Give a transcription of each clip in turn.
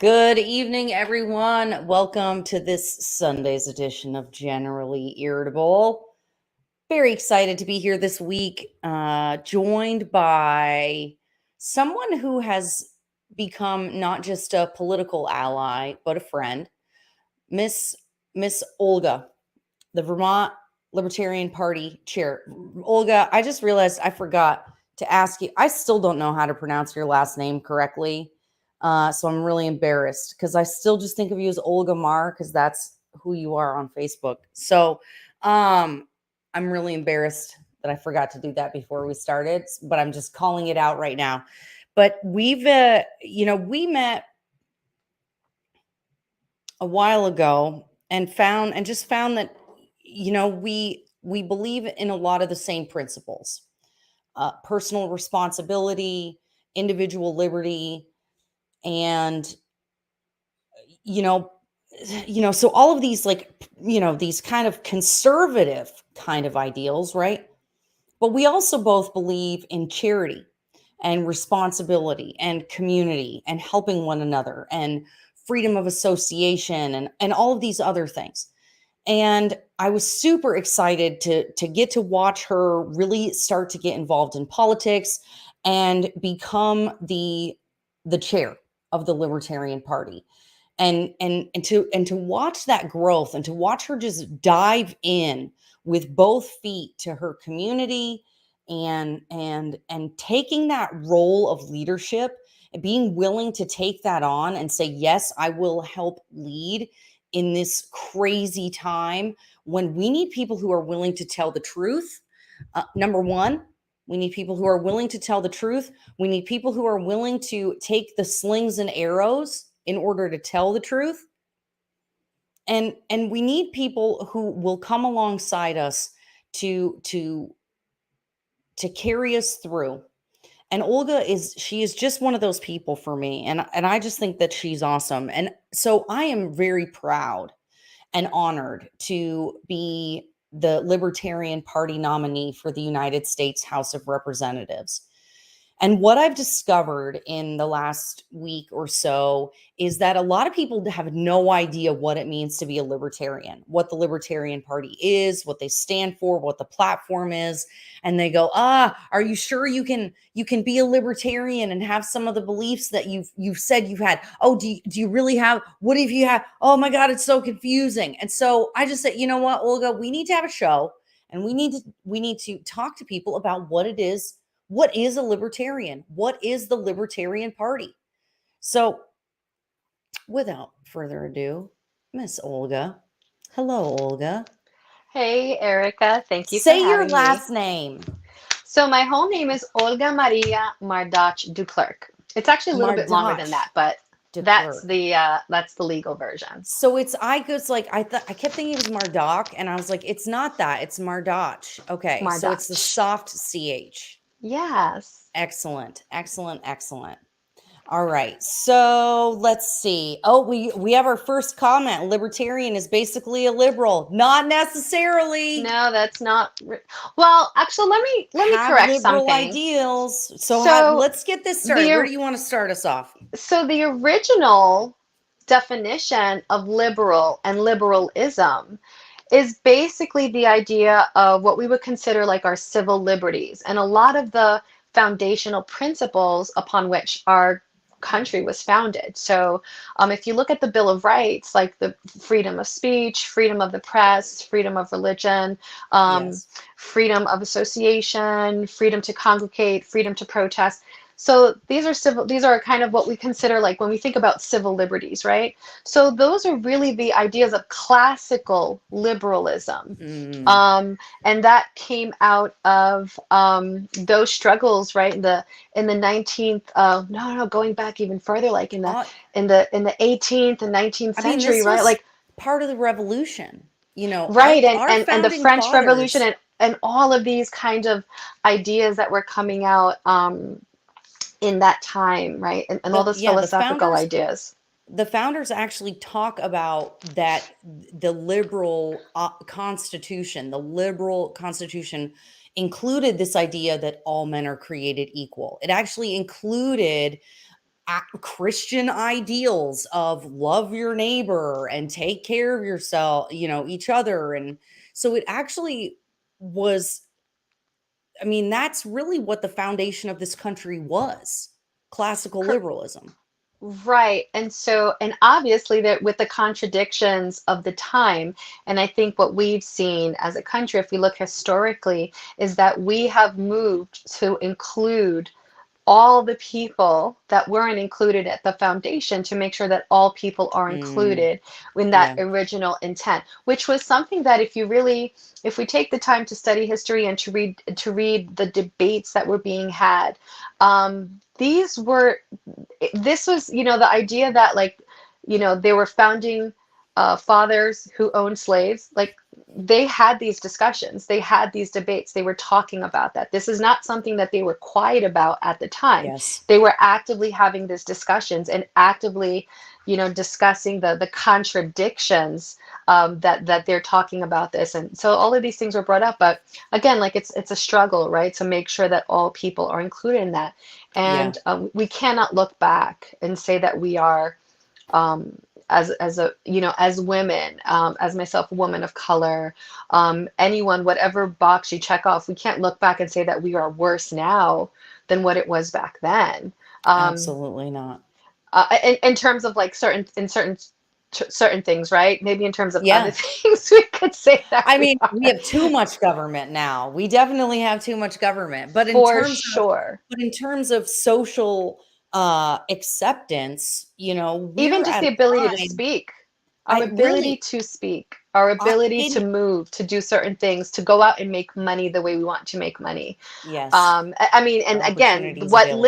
Good evening, everyone. Welcome to this Sunday's edition of Generally Irritable. Very excited to be here this week, joined by someone who has become not just a political ally, but a friend, Miss Olga, the Vermont Libertarian Party chair. Olga, I just realized I forgot to ask you. I still don't know how to pronounce your last name correctly. So I'm really embarrassed because I still just think of you as Olga Mar because that's who you are on Facebook. So I'm really embarrassed that I forgot to do that before we started, but I'm just calling it out right now. But we met a while ago and found that we believe in a lot of the same principles: personal responsibility, individual liberty, and you know so all of these, these kind of conservative kind of ideals, right? But we also both believe in charity and responsibility and community and helping one another and freedom of association and all of these other things. And I was super excited to get to watch her really start to get involved in politics and become the chair of the Libertarian Party. And to watch that growth and to watch her just dive in with both feet to her community and taking that role of leadership and being willing to take that on and say, yes, I will help lead in this crazy time when we need people who are willing to tell the truth. Number one, we need people who are willing to tell the truth. We need people who are willing to take the slings and arrows in order to tell the truth. And we need people who will come alongside us to carry us through. And Olga she is just one of those people for me. And I just think that she's awesome. And so I am very proud and honored to be the Libertarian Party nominee for the United States House of Representatives. And what I've discovered in the last week or so is that a lot of people have no idea what it means to be a libertarian, what the Libertarian Party is, what they stand for, what the platform is. And they go, are you sure you can be a libertarian and have some of the beliefs that you've said you've had? Oh, do you really have? What if you have? Oh my God, it's so confusing. And so I just said, you know what, Olga, we need to have a show and we need to talk to people about what it is. What is a libertarian? What is the Libertarian Party? So, without further ado, Miss Olga. Hello, Olga. Hey, Erica. Thank you for Say your having me. last name. So my whole name is Olga Maria Mardach-Duclerc. It's actually a little bit longer than that, but Mardach-Duclerc. that's the legal version. So I kept thinking it was Mardach, and I was like, it's not that, it's Mardach. Okay, so it's the Mardach. soft CH. Yes. Excellent, excellent, excellent. All right, so let's see. Oh, we have our first comment. Libertarian is basically a liberal. Not necessarily. No, that's not. Well, actually, let me Have correct liberal something. ideals. So So let's get this started. Where the do you want to start us off? so the original definition of liberal and liberalism is basically the idea of what we would consider like our civil liberties and a lot of the foundational principles upon which our country was founded. So, if you look at the Bill of Rights, like the freedom of speech, freedom of the press, freedom of religion, um, Yes. freedom of association, freedom to congregate, freedom to protest. So these are kind of what we consider like when we think about civil liberties, right? So those are really the ideas of classical liberalism. Mm. And that came out of those struggles, right? In the 19th, no, going back even further, like Uh, in the 18th and 19th I mean, century, this right? was Like part of the revolution. right, Our and the founding French Revolution fathers. and all of these kind of ideas that were coming out in that time, right? And all those The philosophical founders ideas. actually talk about that the liberal constitution, the liberal constitution included this idea that all men are created equal. It actually included Christian ideals of love your neighbor and take care of yourself, each other. And so it actually was, I mean, that's really what the foundation of this country was, classical liberalism. Right. And so, and obviously that with the contradictions of the time, and I think what we've seen as a country, if we look historically, is that we have moved to include all the people that weren't included at the foundation to make sure that all people are Mm, included in that yeah. original intent, which was something that if we take the time to study history and to read the debates that were being had, these were this was, the idea that, like, they were founding fathers who owned slaves. Like, they had these discussions, they had these debates, they were talking about that. This is not something that they were quiet about at the time. Yes. They were actively having these discussions and actively, discussing the contradictions, that they're talking about this. And so all of these things were brought up. But again, like, it's a struggle, right, to make sure that all people are included in that. Yeah. And we cannot look back and say that we are, um, as a, as women, as myself, a woman of color, anyone, whatever box you check off, we can't look back and say that we are worse now than what it was back then. Um, Absolutely not. in terms of, like, certain things, right? Maybe in terms of other Yeah. things, we could say that I we mean, we are, have too much government now. We definitely have too much government. for sure. But in terms of social acceptance, Even we're just at the a ability to time. speak, our I ability really to speak, our ability to it move, to do certain things, to go out and make money the way we want to make money. yes, I mean, the and again, opportunities available.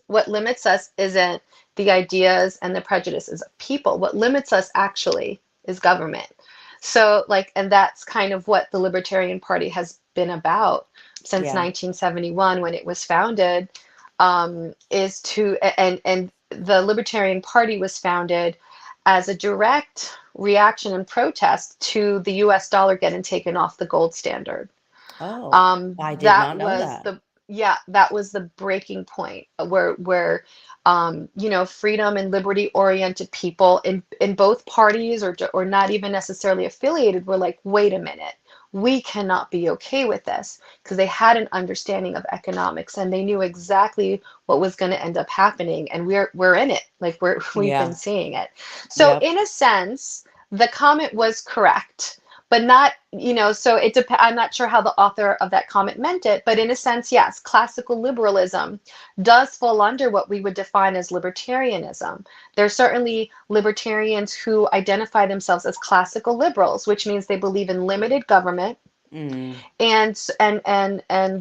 what limits us isn't the ideas and the prejudices of people. What limits us actually is government. So, like, and that's kind of what the Libertarian Party has been about since Yeah. 1971, when it was founded, is to, and the Libertarian Party was founded as a direct reaction and protest to the US dollar getting taken off the gold standard. Oh, I did That not know was that. the Yeah, that was the breaking point, where freedom and liberty oriented people in both parties, or not even necessarily affiliated, were like, wait a minute, we cannot be okay with this, because they had an understanding of economics and they knew exactly what was going to end up happening, and we're in it, like, we've been Yeah. seeing it. So Yep. in a sense, the comment was correct, but not, so I'm not sure how the author of that comment meant it, but in a sense, yes, classical liberalism does fall under what we would define as libertarianism. There are certainly libertarians who identify themselves as classical liberals, which means they believe in limited government, Mm, and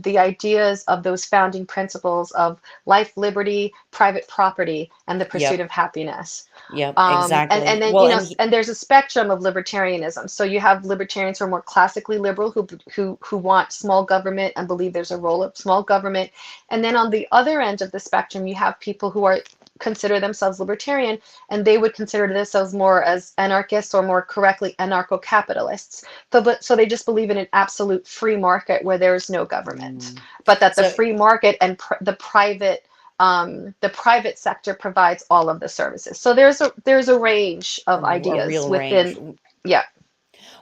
the ideas of those founding principles of life, liberty, private property, and the pursuit yep. of happiness. Yep. And Exactly. then, Well, and and there's a spectrum of libertarianism. So you have libertarians who are more classically liberal, who want small government and believe there's a role of small government. And then on the other end of the spectrum, you have people who are consider themselves libertarian, and they would consider themselves more as anarchists, or more correctly, anarcho-capitalists. So they just believe in an absolute free market where there is no government, mm, but that the so free market and the private sector provides all of the services. So there's a range of a ideas real range. within. Yeah.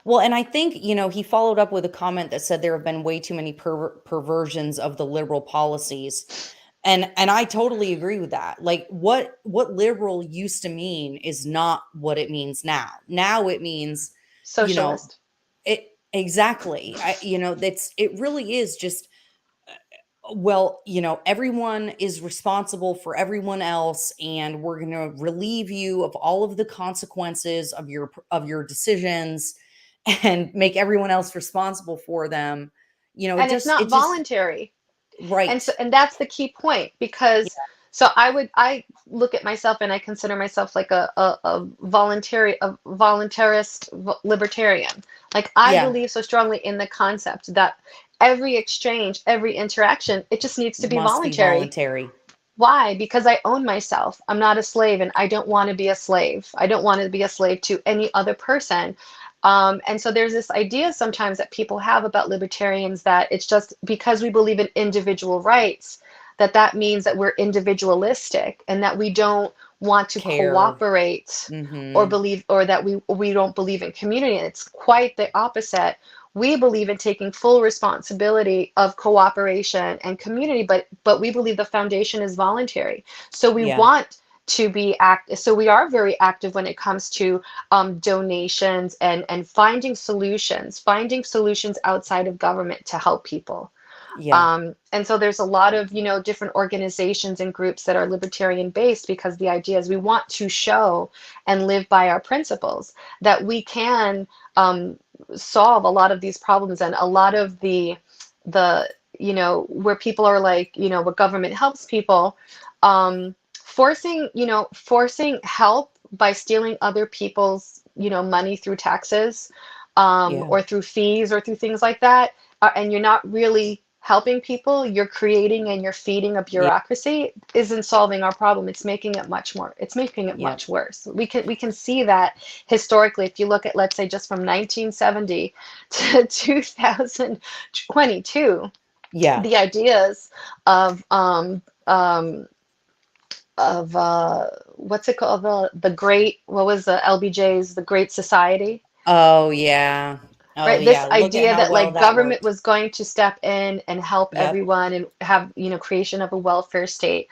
Well, and I think, he followed up with a comment that said there have been way too many perversions of the liberal policies. And I totally agree with that. Like, what liberal used to mean is not what it means now. Now it means, you know, Socialist. it exactly. It really is just, well, everyone is responsible for everyone else, and we're going to relieve you of all of the consequences of your decisions, and make everyone else responsible for them. And it's not It just voluntary. And so, right. and that's the key point, because Yeah. so I look at myself and I consider myself like a voluntarist libertarian. Like, I Yeah. believe so strongly in the concept that every exchange, every interaction, it just needs to be Must be voluntary. voluntary. Why? Because I own myself. I'm not a slave, and I don't want to be a slave. I don't want to be a slave to any other person. And so there's this idea sometimes that people have about libertarians, that it's just because we believe in individual rights, that means that we're individualistic and that we don't want to Care. cooperate or Mm-hmm. believe, or that we don't believe in community. And it's quite the opposite. We believe in taking full responsibility of cooperation and community, but we believe the foundation is voluntary. So we Yeah. want to be active. So we are very active when it comes to donations and finding solutions outside of government to help people. Yeah. And so there's a lot of, different organizations and groups that are libertarian based, because the idea is we want to show and live by our principles that we can solve a lot of these problems, and a lot of the where people are like, where government helps people, forcing help by stealing other people's money through taxes, Yeah. or through fees or through things like that, and you're not really helping people, you're creating and you're feeding a Yeah. bureaucracy, isn't solving our problem. It's making it Yep. much worse. We can see that historically. If you look at, let's say, just from 1970 to 2022, Yeah. the ideas of um what's it called, the great, what was the LBJ's, the Great Society, Oh yeah. Oh right? This yeah. Look at idea how that well like that government worked. was going to step in and help Yep. everyone and have, creation of a welfare state.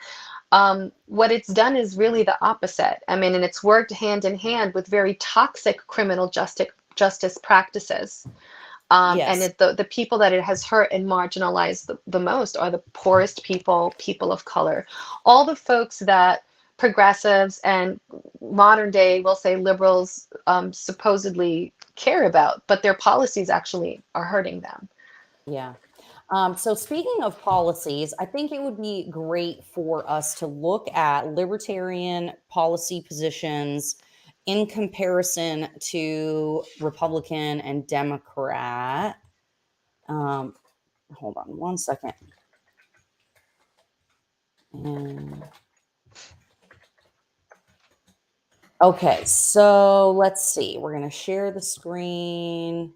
What it's done is really the opposite. I mean, and it's worked hand in hand with very toxic criminal justice practices. And Yes. the people that it has hurt and marginalized the most are the poorest people, people of color, all the folks that progressives and modern day, we'll say liberals, supposedly care about, but their policies actually are hurting them. Yeah. So speaking of policies, I think it would be great for us to look at libertarian policy positions in comparison to Republican and Democrat. Um, Hold on one second. And okay, so let's see. We're going to share the screen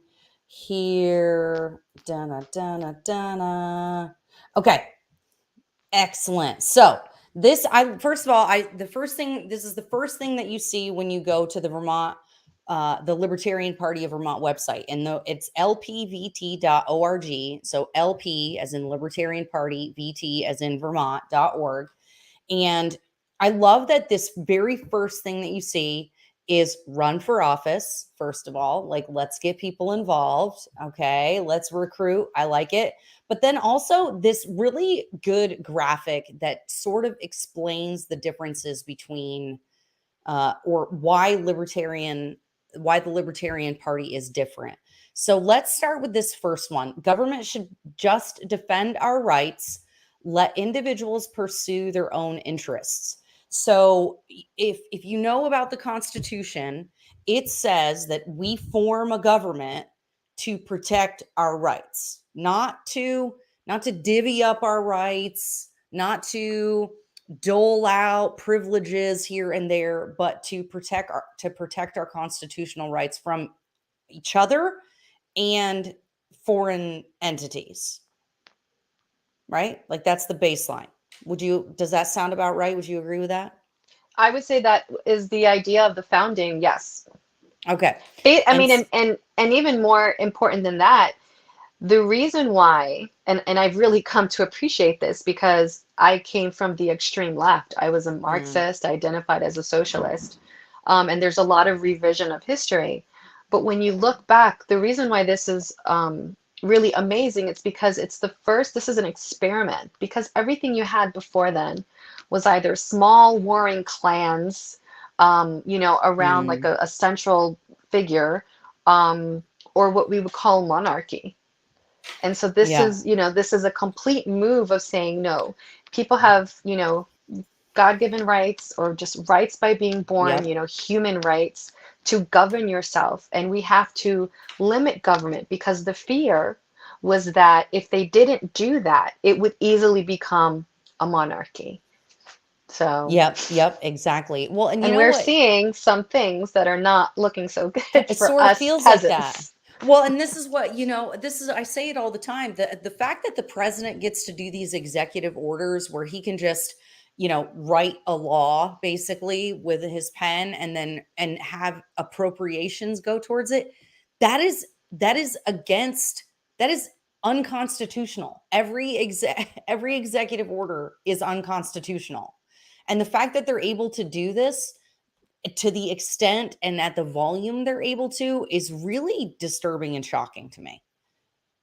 here. Donna, Donna, Donna. Okay, excellent. So this, I first of all, the first thing, this is the first thing that you see when you go to the Vermont, the Libertarian Party of Vermont website, and it's lpvt.org. So LP as in Libertarian Party, VT as in Vermont.org. And I love that this very first thing that you see is run for office. First of all, like, let's get people involved. Okay. Let's recruit. I like it. But then also this really good graphic that sort of explains the differences between or why the Libertarian Party is different. So let's start with this first one. Government should just defend our rights, let individuals pursue their own interests. So if you know about the Constitution, it says that we form a government to protect our rights, not to divvy up our rights, not to dole out privileges here and there, but to protect our constitutional rights from each other and foreign entities. Right? Like, that's the baseline. Does that sound about right? Would you agree with that? I would say that is the idea of the founding. Yes. Okay. I And mean, and even more important than that, the reason why, and I've really come to appreciate this because I came from the extreme left. I was a mm, Marxist, identified as a socialist, and there's a lot of revision of history. But when you look back, the reason why this is really amazing, it's because this is an experiment, because everything you had before then was either small warring clans, around like mm, a central figure, um, or what we would call monarchy. And so yeah. this is a complete move of saying, no, people have, God-given rights, or just rights by being born, Yep. human rights to govern yourself. And we have to limit government, because the fear was that if they didn't do that, it would easily become a monarchy. So, Yep. Yep. Exactly. Well, and you and know we're what? seeing some things that are not looking so good It for sort of us feels like that. peasants. Well, and this is what, this is, I say it all the time. The fact that the president gets to do these executive orders where he can just, write a law basically with his pen and have appropriations go towards it, that is against that is unconstitutional. Every executive order is unconstitutional. And the fact that they're able to do this to the extent and at the volume they're able to is really disturbing and shocking to me.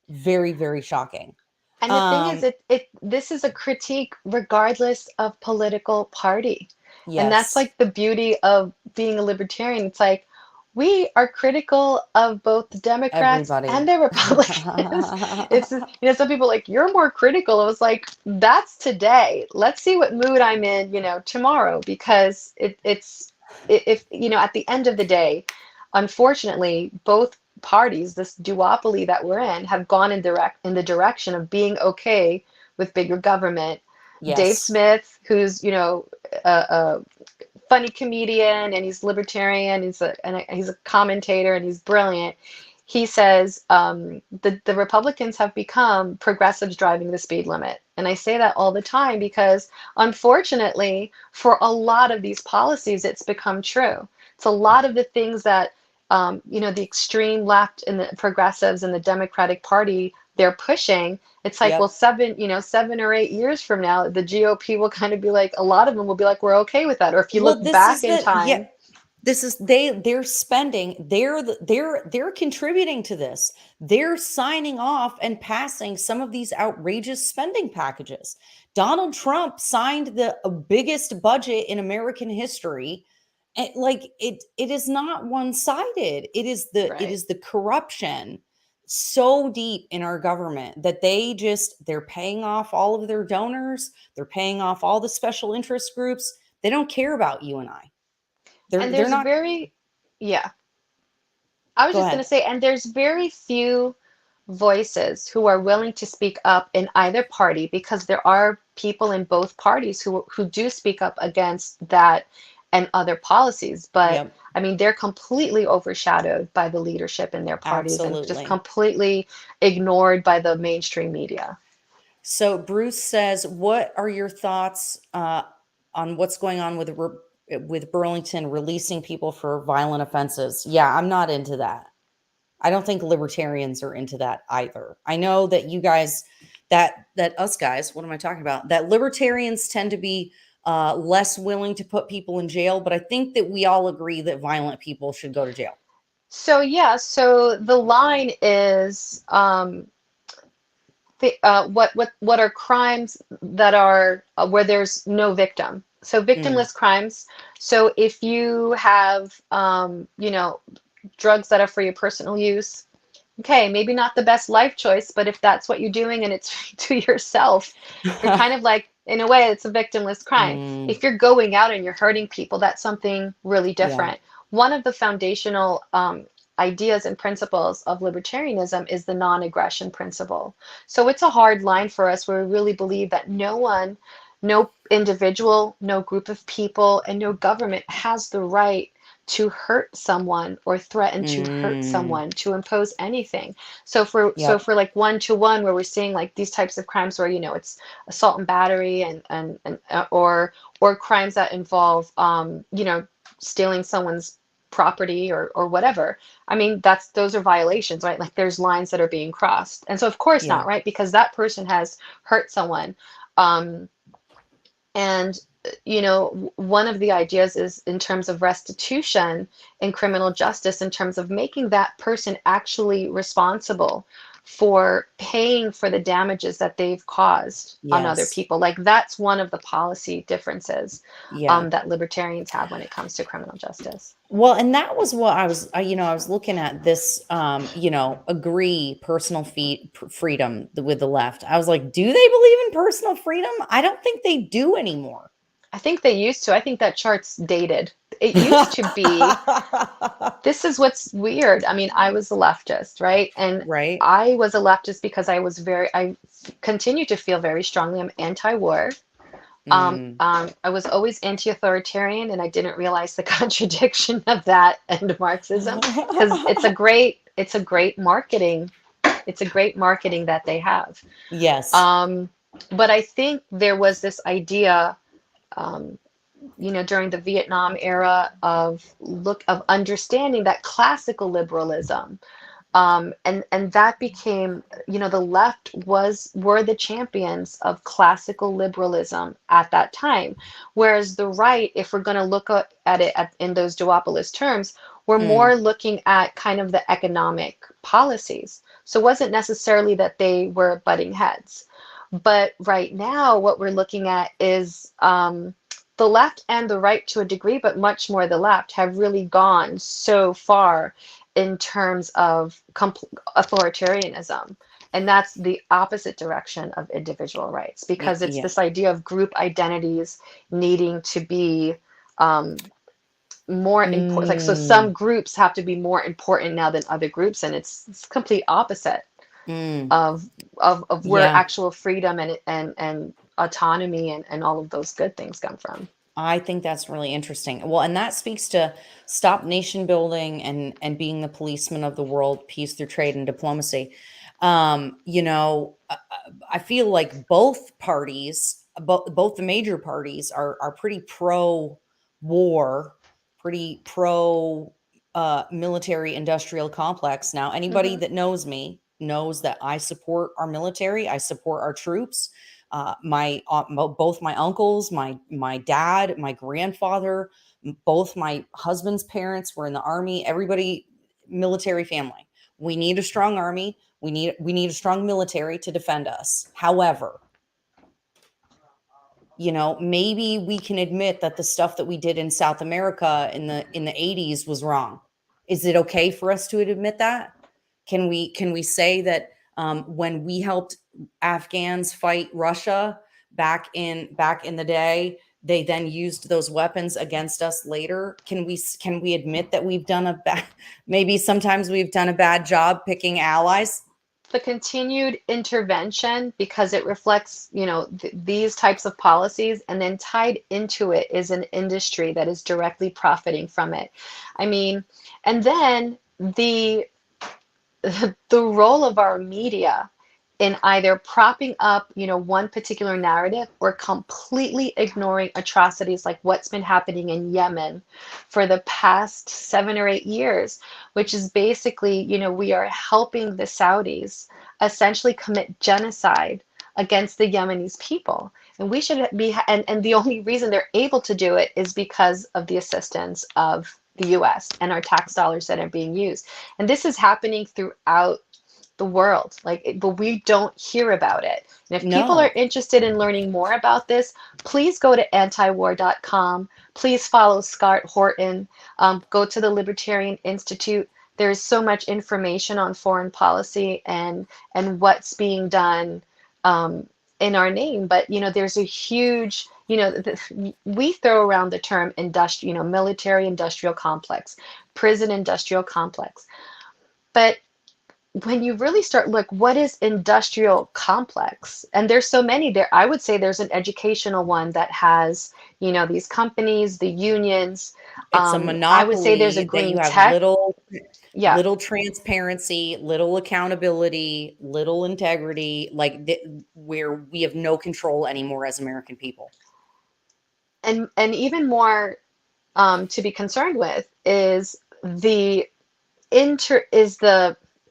Very, very shocking. And the thing is, Um, this is a critique regardless of political party. And that's yes, like the beauty of being a libertarian. It's like we are critical of both the Democrats and everybody. the Republicans. Some people are like, you're more critical. I was like, that's today. Let's see what mood I'm in, tomorrow, because if, at the end of the day, unfortunately, both parties, this duopoly that we're in, have gone in the direction of being okay with bigger government. Dave Yes. Smith, who's a funny comedian and he's libertarian, he's a commentator and he's brilliant. He says the Republicans have become progressives driving the speed limit. And I say that all the time because, unfortunately, for a lot of these policies, it's become true. It's a lot of the things that, the extreme left and the progressives and the Democratic Party, they're pushing. It's like, well, Yep. 7 or 8 years from now, the GOP will kind of be like, a lot of them will be like, we're okay with that. Or if you look Well, this back is in yeah. time, This is they're spending, they're contributing to this. They're signing off and passing some of these outrageous spending packages. Donald Trump signed the biggest budget in American history. And like it is not one-sided. It right? is the corruption so deep in our government that they're paying off all of their donors, they're paying off all the special interest groups. They don't care about you and I. And They're there's not. very, yeah, I was Go just going ahead. to say, and there's very few voices who are willing to speak up in either party, because there are people in both parties who do speak up against that and other policies. But Yep, I mean, they're completely overshadowed by the leadership in their parties and just absolutely. completely ignored by the mainstream media. So Bruce says, "What are your thoughts on what's going on with Burlington releasing people for violent offenses?" Yeah, I'm not into that. I don't think libertarians are into that either. I know that you guys, that us guys, what am I talking about? That libertarians tend to be less willing to put people in jail, but I think that we all agree that violent people should go to jail. So yeah, so the line is what are crimes that are where there's no victim. So Mm. victimless crimes. So if you have drugs that are for your personal use, okay, maybe not the best life choice, but if that's what you're doing and it's to yourself, you're kind of like, in a way, it's a victimless crime. Mm, If you're going out and you're hurting people, that's something really yeah. different. One of the foundational ideas and principles of libertarianism is the non-aggression principle. So it's a hard line for us where we really believe that no one, no individual, no group of people, and no government has the right to hurt someone or threaten to hurt Mm, someone, to impose anything. So yep. for like one-to-one, where we're seeing like these types of crimes where it's assault and battery or crimes that involve stealing someone's property or whatever. I mean, those are violations, right? Like there's lines that are being crossed. And so of course Yeah. not, right? Because that person has hurt someone. Um, and one of the ideas is in terms of restitution in criminal justice, in terms of making that person actually responsible for paying for the damages that they've caused on other Yes. people. Like that's one of the policy differences Yeah. that libertarians have when it comes to criminal justice. Well, and that was what I was looking at this, agree personal freedom with the left. I was like, do they believe in personal freedom? I don't think they do anymore. I think they used to. I think that chart's dated. It used to be. This is what's weird. I mean, I was a leftist, right? And Right. I was a leftist because I continue to feel very strongly I'm anti-war. I was always anti-authoritarian, and I didn't realize the contradiction of that and Marxism, because it's a great marketing, it's a great marketing that they have. Yes. Um, but I think there was this idea, um, during the Vietnam era of understanding that classical liberalism, and that became, the left were the champions of classical liberalism at that time, whereas the right, if we're going to look at it in those duopolist terms, we're more Mm, looking at kind of the economic policies. So it wasn't necessarily that they were butting heads, but right now what we're looking at is, the left and the right to a degree, but much more the left, have really gone so far in terms of authoritarianism. And that's the opposite direction of individual rights, because it's yeah. this idea of group identities needing to be, more important. Like, so some Mm, groups have to be more important now than other groups, and it's complete opposite mm, of of where yeah. actual freedom and autonomy and all of those good things come from. I think that's really interesting. Well, and that speaks to stop nation building and being the policeman of the world, peace through trade and diplomacy. I feel like both parties, both the major parties, are pretty pro war, pretty pro military industrial complex. Now, anybody Hmm. that knows me knows that I support our military, I support our troops. Both my uncles, my dad, my grandfather, both my husband's parents were in the army. Everybody, military family. We need a strong army. We need a strong military to defend us. However, maybe we can admit that the stuff that we did in South America in the 80s was wrong. Is it okay for us to admit that? Can we say that, when we helped Afghans fight Russia back in the day, they then used those weapons against us later? Can we admit that we've done a bad maybe sometimes we've done a bad job picking allies? The continued intervention, because it reflects, these types of policies, and then tied into it is an industry that is directly profiting from it. I mean, and then the role of our media in either propping up, one particular narrative, or completely ignoring atrocities like what's been happening in Yemen for the past 7 or 8 years, which is basically, we are helping the Saudis essentially commit genocide against the Yemenis people. And we should be, and the only reason they're able to do it is because of the assistance of the US and our tax dollars that are being used. And this is happening throughout the world, but we don't hear about it. And if people are No. interested in learning more about this, please go to antiwar.com. Please follow Scott Horton. Go to the Libertarian Institute. There's so much information on foreign policy and what's being done, in our name. But there's a huge, we throw around the term industrial, military industrial complex, prison industrial complex. But when you really start look, what is industrial complex? And there's so many there. I would say there's an educational one that has, these companies, the unions. It's a I would say there's a monopoly that you green have tech. Yeah. little transparency, little accountability, little integrity, like where we have no control anymore as American people. And even more, to be concerned with is the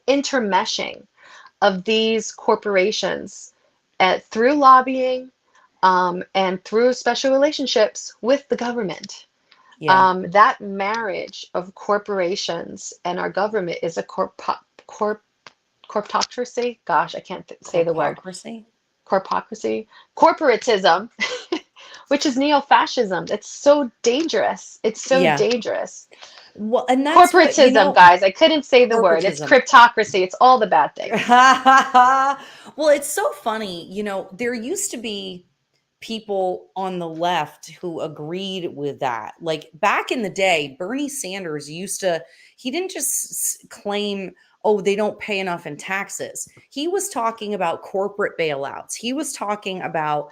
intermeshing of these corporations through lobbying, and through special relationships with the government. Yeah. That marriage of corporations and our government is a corpocracy. Gosh, I can't say the word. Corpocracy. Corpocracy, corporatism, which is neo-fascism. It's so dangerous. It's so Yeah. dangerous. Well, and that's what, Corporatism, guys. I couldn't say the word. It's corporatism. cryptocracy. It's all the bad things. Well, it's so funny. There used to be people on the left who agreed with that. Like back in the day, Bernie Sanders he didn't just claim, oh, they don't pay enough in taxes. He was talking about corporate bailouts. He was talking about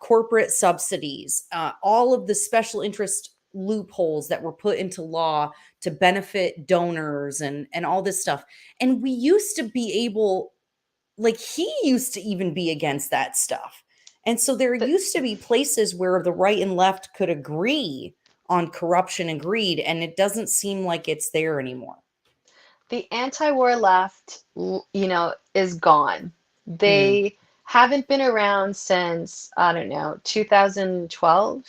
corporate subsidies, all of the special interest loopholes that were put into law to benefit donors and all this stuff. And we used to be able, like, he used to even be against that stuff. And so there The, used to be places where the right and left could agree on corruption and greed, and it doesn't seem like it's there anymore. the anti-war left, is gone. Mm, They haven't been around since, I don't know, 2012.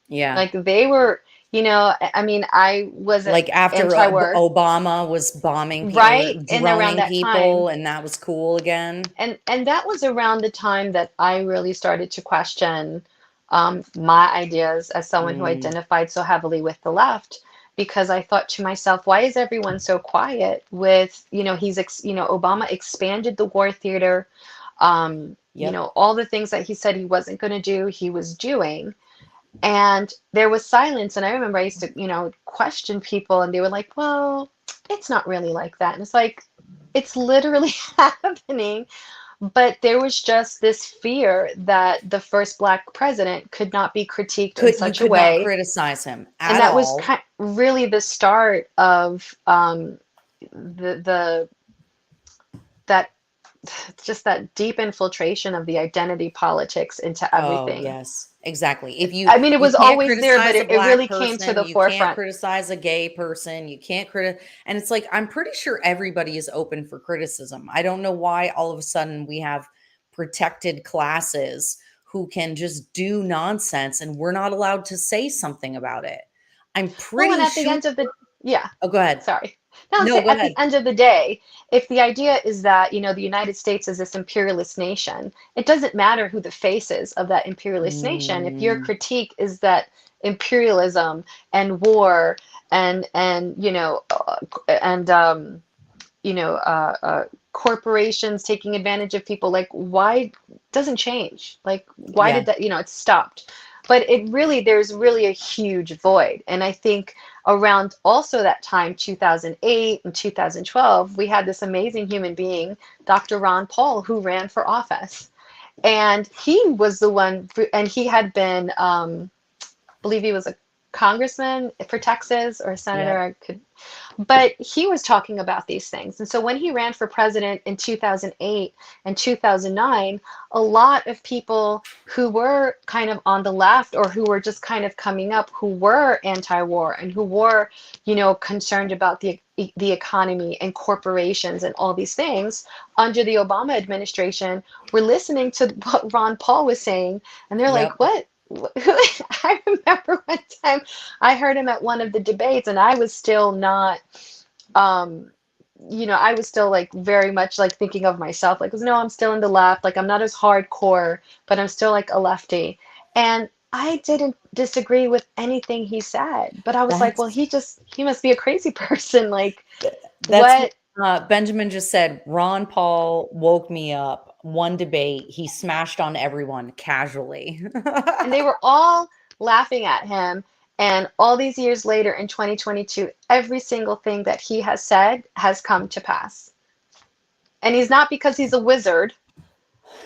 yeah. Like they were, I mean, I wasn't Like after anti-war, Obama was bombing or right? And around droning that time. people, and that was cool again. And that was around the time that I really started to question my ideas as someone who Mm, identified so heavily with the left, because I thought to myself, why is everyone so quiet with, Obama expanded the war theater, yep. all the things that he said he wasn't going to do, he was doing. And there was silence. And I remember I used to, question people, and they were like, well, it's not really like that. And it's like, it's literally happening. But there was just this fear that the first Black president could not be critiqued in You such a could not way. criticize him And at that was all. really the start of the that just that deep infiltration of the identity politics into Oh, everything. yes, exactly. If I mean, it you was can't always there, but criticize a it black really came to person, the you can't forefront. criticize a gay person, you can't and it's like, I'm pretty sure everybody is open for criticism. I don't know why all of a sudden we have protected classes who can just do nonsense and we're not allowed to say something about it. I'm Well, and pretty at the sure. end of the, yeah, Oh, go ahead. sorry. Now, No, say go at ahead. the end of the day, if the idea is that, the United States is this imperialist nation, it doesn't matter who the face is of that imperialist nation. If your Mm, critique is that imperialism and war and and corporations taking advantage of people, like, why doesn't change? Like, why yeah. did that, it's stopped. But there's really a huge void. And I think around also that time, 2008 and 2012, we had this amazing human being, Dr. Ron Paul, who ran for office. And he was the one, and he had been, I believe he was a congressman for Texas or a senator. Yep. I could, but he was talking about these things. And so when he ran for president in 2008 and 2009, a lot of people who were kind of on the left or who were just kind of coming up, who were anti-war and who were, concerned about the economy and corporations and all these things under the Obama administration, were listening to what Ron Paul was saying, and they're like, Yep. "What?" I remember one time I heard him at one of the debates, and I was still not, um, I was still like very much like thinking of myself, like, no, I'm still in the left, like I'm not as hardcore, but I'm still like a lefty. And I didn't disagree with anything he said, but I was like, well, That's he must be a crazy person. Like, That's what what? Benjamin just said. Ron Paul woke me up. One debate, he smashed on everyone casually. And they were all laughing at him. And all these years later in 2022, every single thing that he has said has come to pass. And he's not because he's a wizard.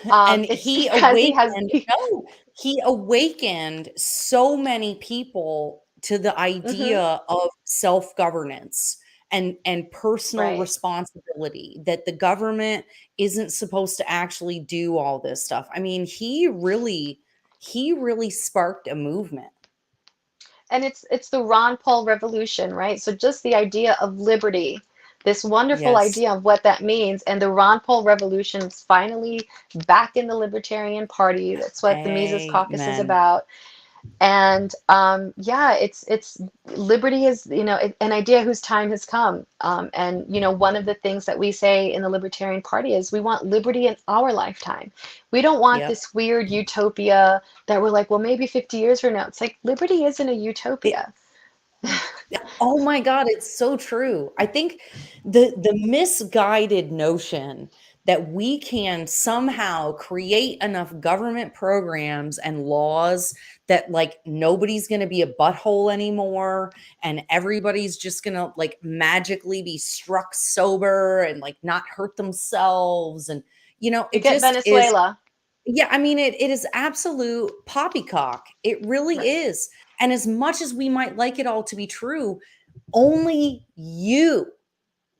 And It's he because he has, awakened, no, he awakened so many people to the mhm, idea of self-governance and personal right. responsibility, that the government isn't supposed to actually do all this stuff. I mean, he really sparked a movement. And it's the Ron Paul revolution, right? So just the idea of liberty, this wonderful Yes. idea of what that means, and the Ron Paul revolution is finally back in the Libertarian Party. That's what the Mises Caucus is Amen. about. And yeah, it's liberty is, an idea whose time has come. And one of the things that we say in the Libertarian Party is we want liberty in our lifetime. We don't want Yep. this weird utopia that we're like, well, maybe 50 years from now. It's like liberty isn't a It, utopia. oh my God, it's so true. I think the misguided notion that we can somehow create enough government programs and laws that like nobody's going to be a butthole anymore, and everybody's just going to like magically be struck sober and like not hurt themselves. And We it get just is. Venezuela. Yeah, I mean, it is absolute poppycock. It really Right. is. And as much as we might like it all to be true, only you,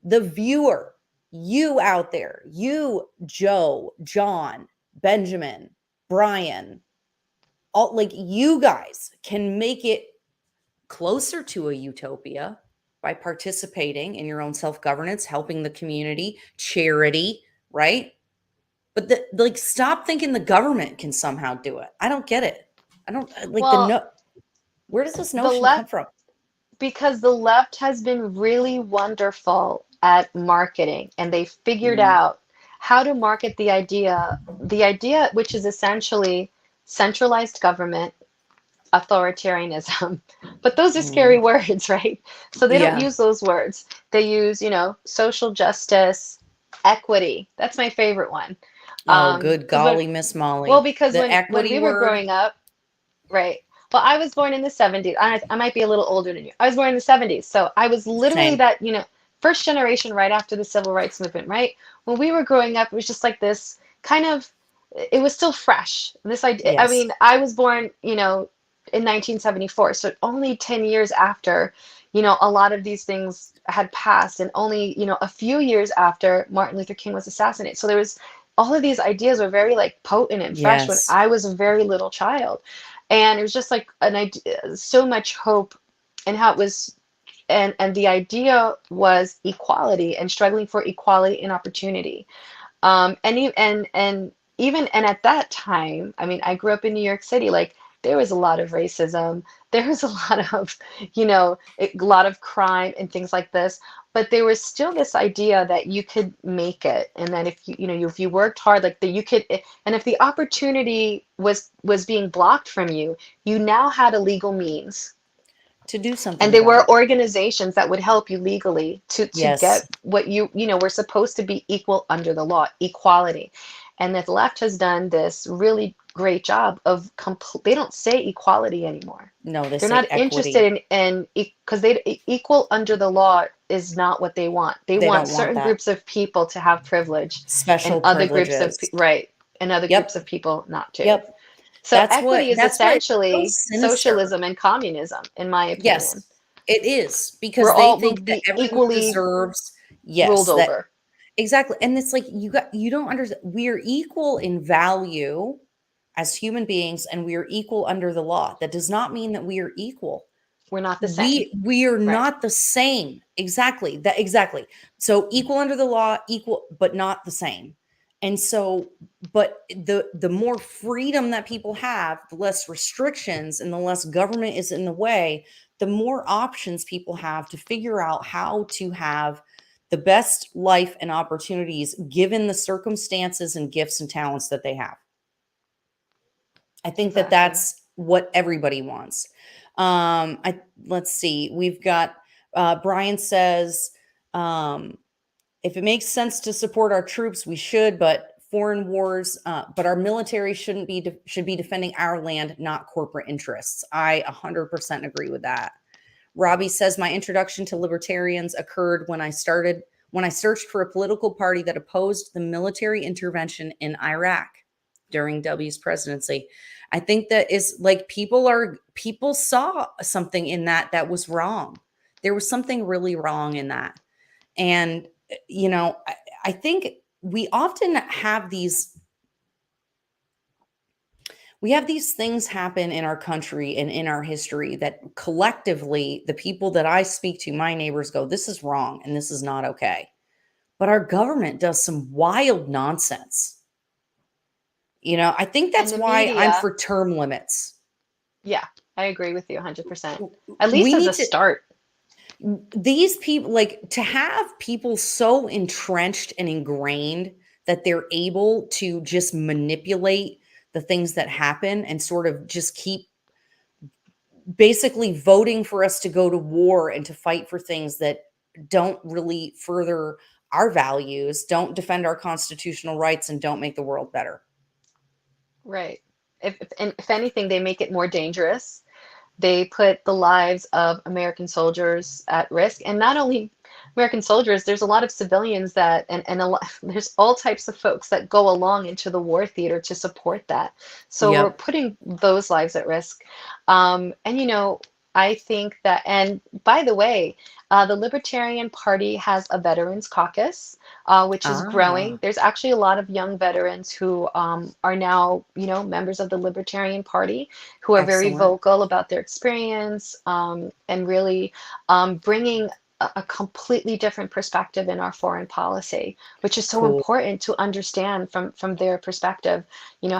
the viewer, you out there, you, Joe, John, Benjamin, Brian, all like you guys can make it closer to a utopia by participating in your own self-governance, helping the community, charity, right? But like, stop thinking the government can somehow do it. I don't get it. I don't like the Well, no. Where does this the notion come left, from? because the left has been really wonderful at marketing, and they figured Mm, out how to market the idea which is essentially centralized government, authoritarianism. But those are scary mm. words, right? So they don't Yeah. use those words. They use, social justice, equity. That's my favorite one. Oh, good Because when golly, Miss Well, Molly. because The when equity we were word. growing up, right? Well, I was born in the 70s. I might be a little older than you. I was born in the 70s. So I was literally Same. that, first generation right after the civil rights movement, right? When we were growing up, it was just like this kind of, it was still fresh. This idea, I Yes. mean, I was born, in 1974. So only 10 years after, a lot of these things had passed, and only, a few years after Martin Luther King was assassinated. So there was all of these ideas were very like potent and fresh when Yes. I was a very little child. And it was just like an idea, so much hope, and how it was, and the idea was equality and struggling for equality and opportunity. And even and at that time, I mean, I grew up in New York City. Like there was a lot of racism. There was a lot of, a lot of crime and things like this. But there was still this idea that you could make it, and that if if you worked hard, like that you could, and if the opportunity was being blocked from you, you now had a legal means, To do something and there about were it. organizations that would help you legally to Yes. get what we're supposed to be equal under the law, equality. And the left has done this really great job of they don't say equality anymore. No, they They're say not equity. interested in because equal under the law is not what they want. They They want don't want certain that. groups of people to have privilege, and Special other groups of privileges. right, and other groups of Yep. people not to. Yep. So That's what equity is that's why it's so essentially sinister. socialism and communism, in my Yes, opinion. it is, We're because they all will think that be everyone equally deserves. ruled Yes, that over. exactly. And it's like you don't understand. We're equal in value as human beings, and we are equal under the law. That does not mean that we are equal. We're not the same. We are Right. not the same. Exactly. That exactly. So equal under the law, equal but not the same. And so, but the more freedom that people have, the less restrictions and the less government is in the way, the more options people have to figure out how to have the best life and opportunities given the circumstances and gifts and talents that they have. I think that Exactly. that's what everybody wants. I Let's see. We've got Brian says, um, if it makes sense to support our troops, we should. But foreign wars, but our military should be defending our land, not corporate interests. I 100% agree with that. Robbie says my introduction to libertarians occurred when I searched for a political party that opposed the military intervention in Iraq during W's presidency. I think that is like people saw something in that was wrong. There was something really wrong in that. And I think we often have these things happen in our country and in our history that collectively the people that I speak to, my neighbors, go, this is wrong and this is not okay. But our government does some wild nonsense. I think And that's the why I'm media, for term limits. yeah, I agree with you 100%. At least We as a need to, start. these people, like, to have people so entrenched and ingrained that they're able to just manipulate the things that happen and sort of just keep basically voting for us to go to war and to fight for things that don't really further our values, don't defend our constitutional rights, and don't make the world better. Right. If anything, they make it more dangerous. They put the lives of American soldiers at risk, and not only American soldiers, there's a lot of civilians that, and a lot, there's all types of folks that go along into the war theater to support that. So we're Yep. putting those lives at risk. And I think that, and by the way, the Libertarian Party has a Veterans Caucus, which is growing. Ah, There's actually a lot of young veterans who are now, members of the Libertarian Party, who are very excellent. vocal about their experience, and really bringing a completely different perspective in our foreign policy, which is so Cool. important to understand from their perspective,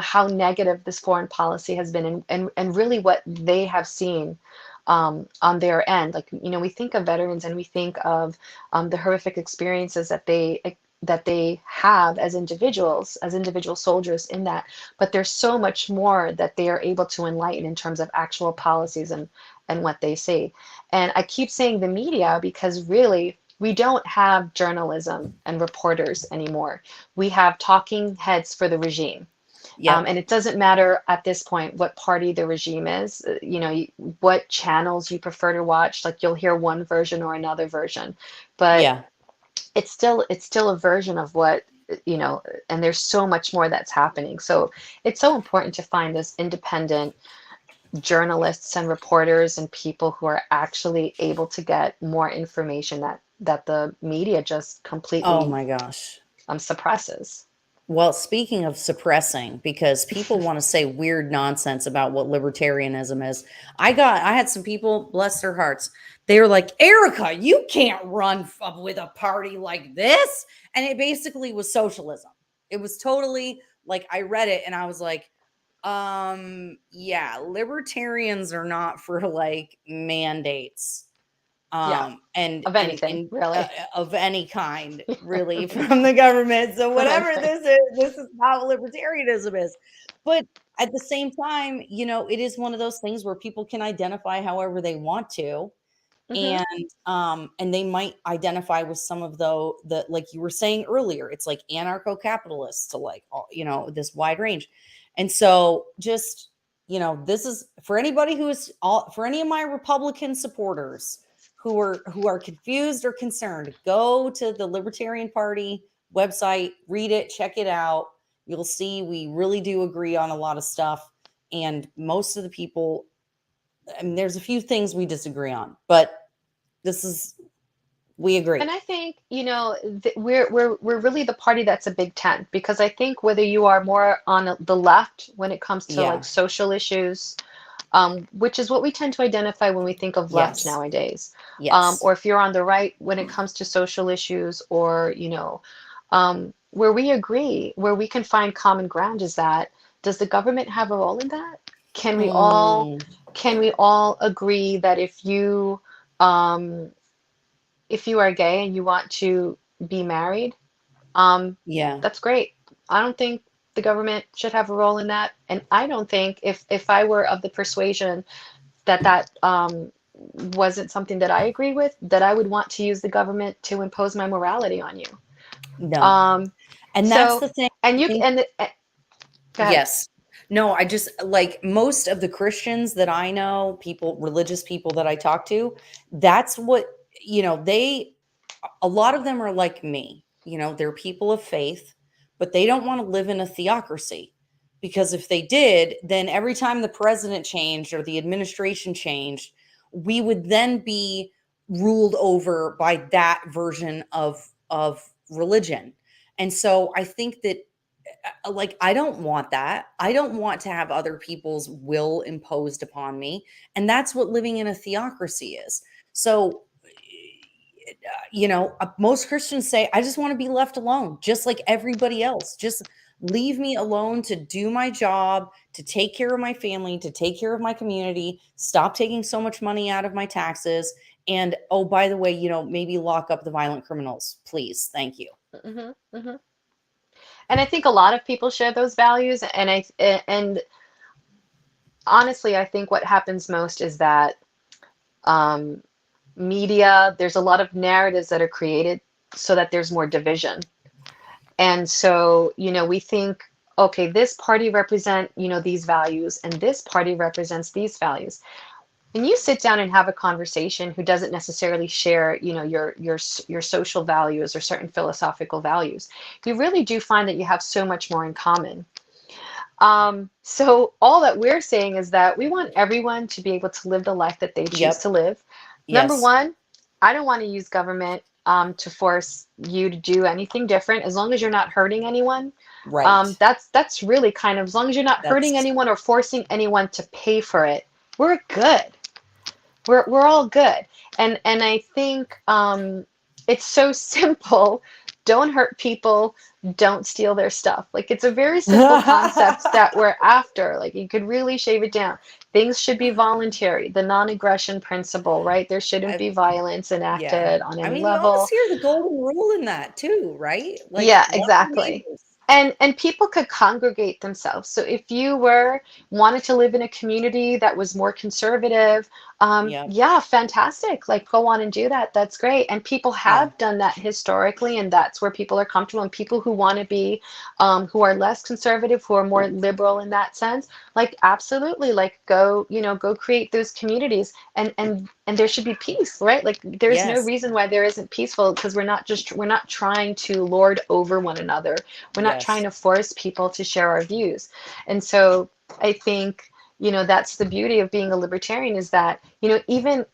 how negative this foreign policy has been, and really what they have seen on their end. Like, we think of veterans and we think of the horrific experiences that they have as individual soldiers in that, but there's so much more that they are able to enlighten in terms of actual policies and what they see. And I keep saying the media because really we don't have journalism and reporters anymore. We have talking heads for the regime. Yep. And it doesn't matter at this point what party the regime is, what channels you prefer to watch. Like, you'll hear one version or another version, but Yeah. it's still a version of what, and there's so much more that's happening. So it's so important to find those independent journalists and reporters and people who are actually able to get more information that the media just Oh completely my gosh. suppresses. Well, speaking of suppressing, because people want to say weird nonsense about what libertarianism is, I had some people, bless their hearts, they were like, Erica, you can't run with a party like this. And it basically was socialism. It was totally like, I read it and I was like, yeah, libertarians are not for like mandates, Yeah, and of anything, really. of any kind, really, from the government. So Of whatever anything. this is how libertarianism is. But at the same time, it is one of those things where people can identify however they want to, Hmm. and they might identify with some of the like you were saying earlier, it's like anarcho-capitalists to like this wide range. And so just this is for anybody who is all for any of my Republican supporters who are confused or concerned, go to the Libertarian Party website, read it, check it out. You'll see we really do agree on a lot of stuff, and most of the people, I mean, there's a few things we disagree on, but this is we agree. And I think, we're really the party that's a big tent, because I think whether you are more on the left when it comes to like Yeah. social issues, which is what we tend to identify when we think of left Yes. nowadays, Yes. or if you're on the right when it comes to social issues, or where we agree, where we can find common ground, is that, does the government have a role in that? Can we all Mm, can we all agree that um, if you are gay and you want to be married, um, yeah. that's great. I don't think the government should have a role in that, and I don't think, if I were of the persuasion that wasn't something that I agree with, that I would want to use the government to impose my morality on you. No. Um, And that's so, the thing. and I you think and go ahead. yes. No, I just like most of the Christians that I know, people, religious people that I talk to, that's what, they a lot of them are like me. They're people of faith, but they don't want to live in a theocracy, because if they did, then every time the president changed or the administration changed, we would then be ruled over by that version of religion. And so I think that like I don't want that. I don't want to have other people's will imposed upon me, and that's what living in a theocracy is. So most Christians say, I just want to be left alone, just like everybody else. Just leave me alone to do my job, to take care of my family, to take care of my community, stop taking so much money out of my taxes. And oh, by the way, maybe lock up the violent criminals, please. Thank you. Hmm. Hmm. And I think a lot of people share those values, and honestly, I think what happens most is that, um, media, there's a lot of narratives that are created so that there's more division. And so, we think, okay, this party represent, these values, and this party represents these values. When you sit down and have a conversation who doesn't necessarily share, your social values or certain philosophical values, you really do find that you have so much more in common. So all that we're saying is that we want everyone to be able to live the life that they choose to Yep. live. Number Yes. one, I don't want to use government to force you to do anything different, as long as you're not hurting anyone. Right. That's really kind of, as long as you're not hurting That's anyone or forcing anyone to pay for it, we're good. We're all good. And I think it's so simple. Don't hurt people, don't steal their stuff. Like, it's a very simple concept that we're after. Like, you could really shave it down. Things should be voluntary. The non-aggression principle, right? There shouldn't I, be violence yeah. enacted on I any mean, you almost level. hear the golden rule in that too, right? Like, Yeah, love your exactly. neighbors. And people could congregate themselves. So if you wanted to live in a community that was more conservative, Yep. yeah, fantastic. Like, go on and do that. That's great. And people Yeah. have done that historically, and that's where people are comfortable. And people who want to be, who are less conservative, who are more liberal in that sense, like, absolutely, like, go create those communities, and there should be peace, right? Like, there's no Yes. reason why there isn't peaceful, because we're not trying to lord over one another. We're not trying Yes. to force people to share our views. And so I think, that's the beauty of being a libertarian, is that, even,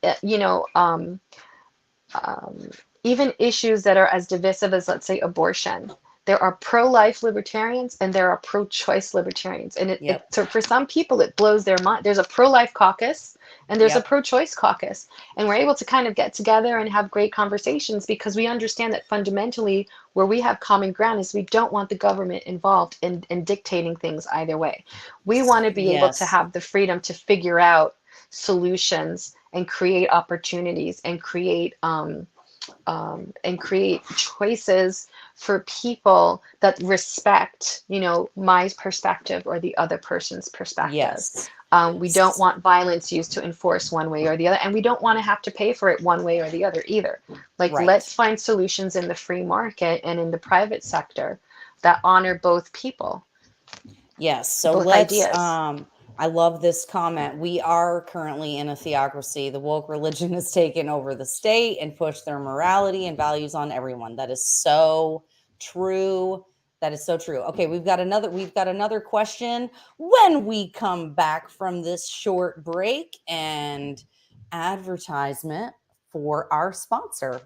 even issues that are as divisive as, let's say, abortion. There are pro-life libertarians and there are pro-choice libertarians. And Yep. so for some people, it blows their mind. There's a pro-life caucus and there's a Yep. pro-choice caucus. And we're able to kind of get together and have great conversations, because we understand that fundamentally where we have common ground is we don't want the government involved in dictating things either way. We want to be able to Yes. have the freedom to figure out solutions and create opportunities and create choices for people that respect, my perspective or the other person's perspective. Yes. We don't want violence used to enforce one way or the other, and we don't want to have to pay for it one way or the other either. Like, Right. let's find solutions in the free market and in the private sector that honor both people, Yes. So both let's ideas. I love this comment. We are currently in a theocracy. The woke religion has taken over the state and pushed their morality and values on everyone. That is so true. That is so true. Okay, we've got another question when we come back from this short break and advertisement for our sponsor.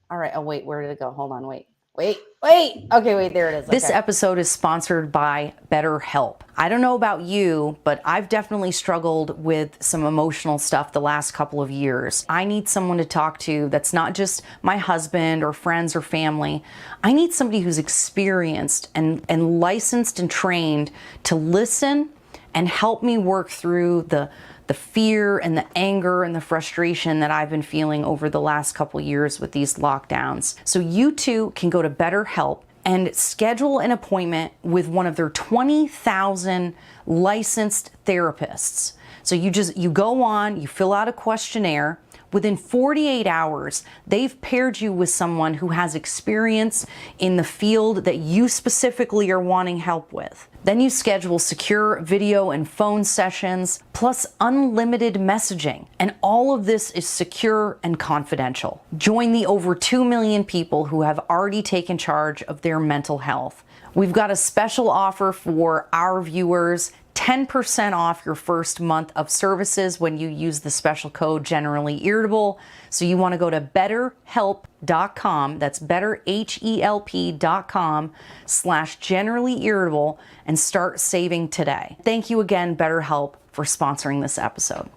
All right. Oh, wait, where did it go? Hold on. Wait. Okay, wait, there it is. This episode is sponsored by BetterHelp. I don't know about you, but I've definitely struggled with some emotional stuff the last couple of years. I need someone to talk to that's not just my husband or friends or family. I need somebody who's experienced and licensed and trained to listen and help me work through the fear and the anger and the frustration that I've been feeling over the last couple years with these lockdowns. So you too can go to BetterHelp and schedule an appointment with one of their 20,000 licensed therapists. So you go on, you fill out a questionnaire. Within 48 hours, they've paired you with someone who has experience in the field that you specifically are wanting help with. Then you schedule secure video and phone sessions, plus unlimited messaging. And all of this is secure and confidential. Join the over 2 million people who have already taken charge of their mental health. We've got a special offer for our viewers. 10% off your first month of services when you use the special code generally irritable. So you want to go to betterhelp.com, that's betterhelp.com/generally irritable, and start saving today. Thank you again, BetterHelp, for sponsoring this episode.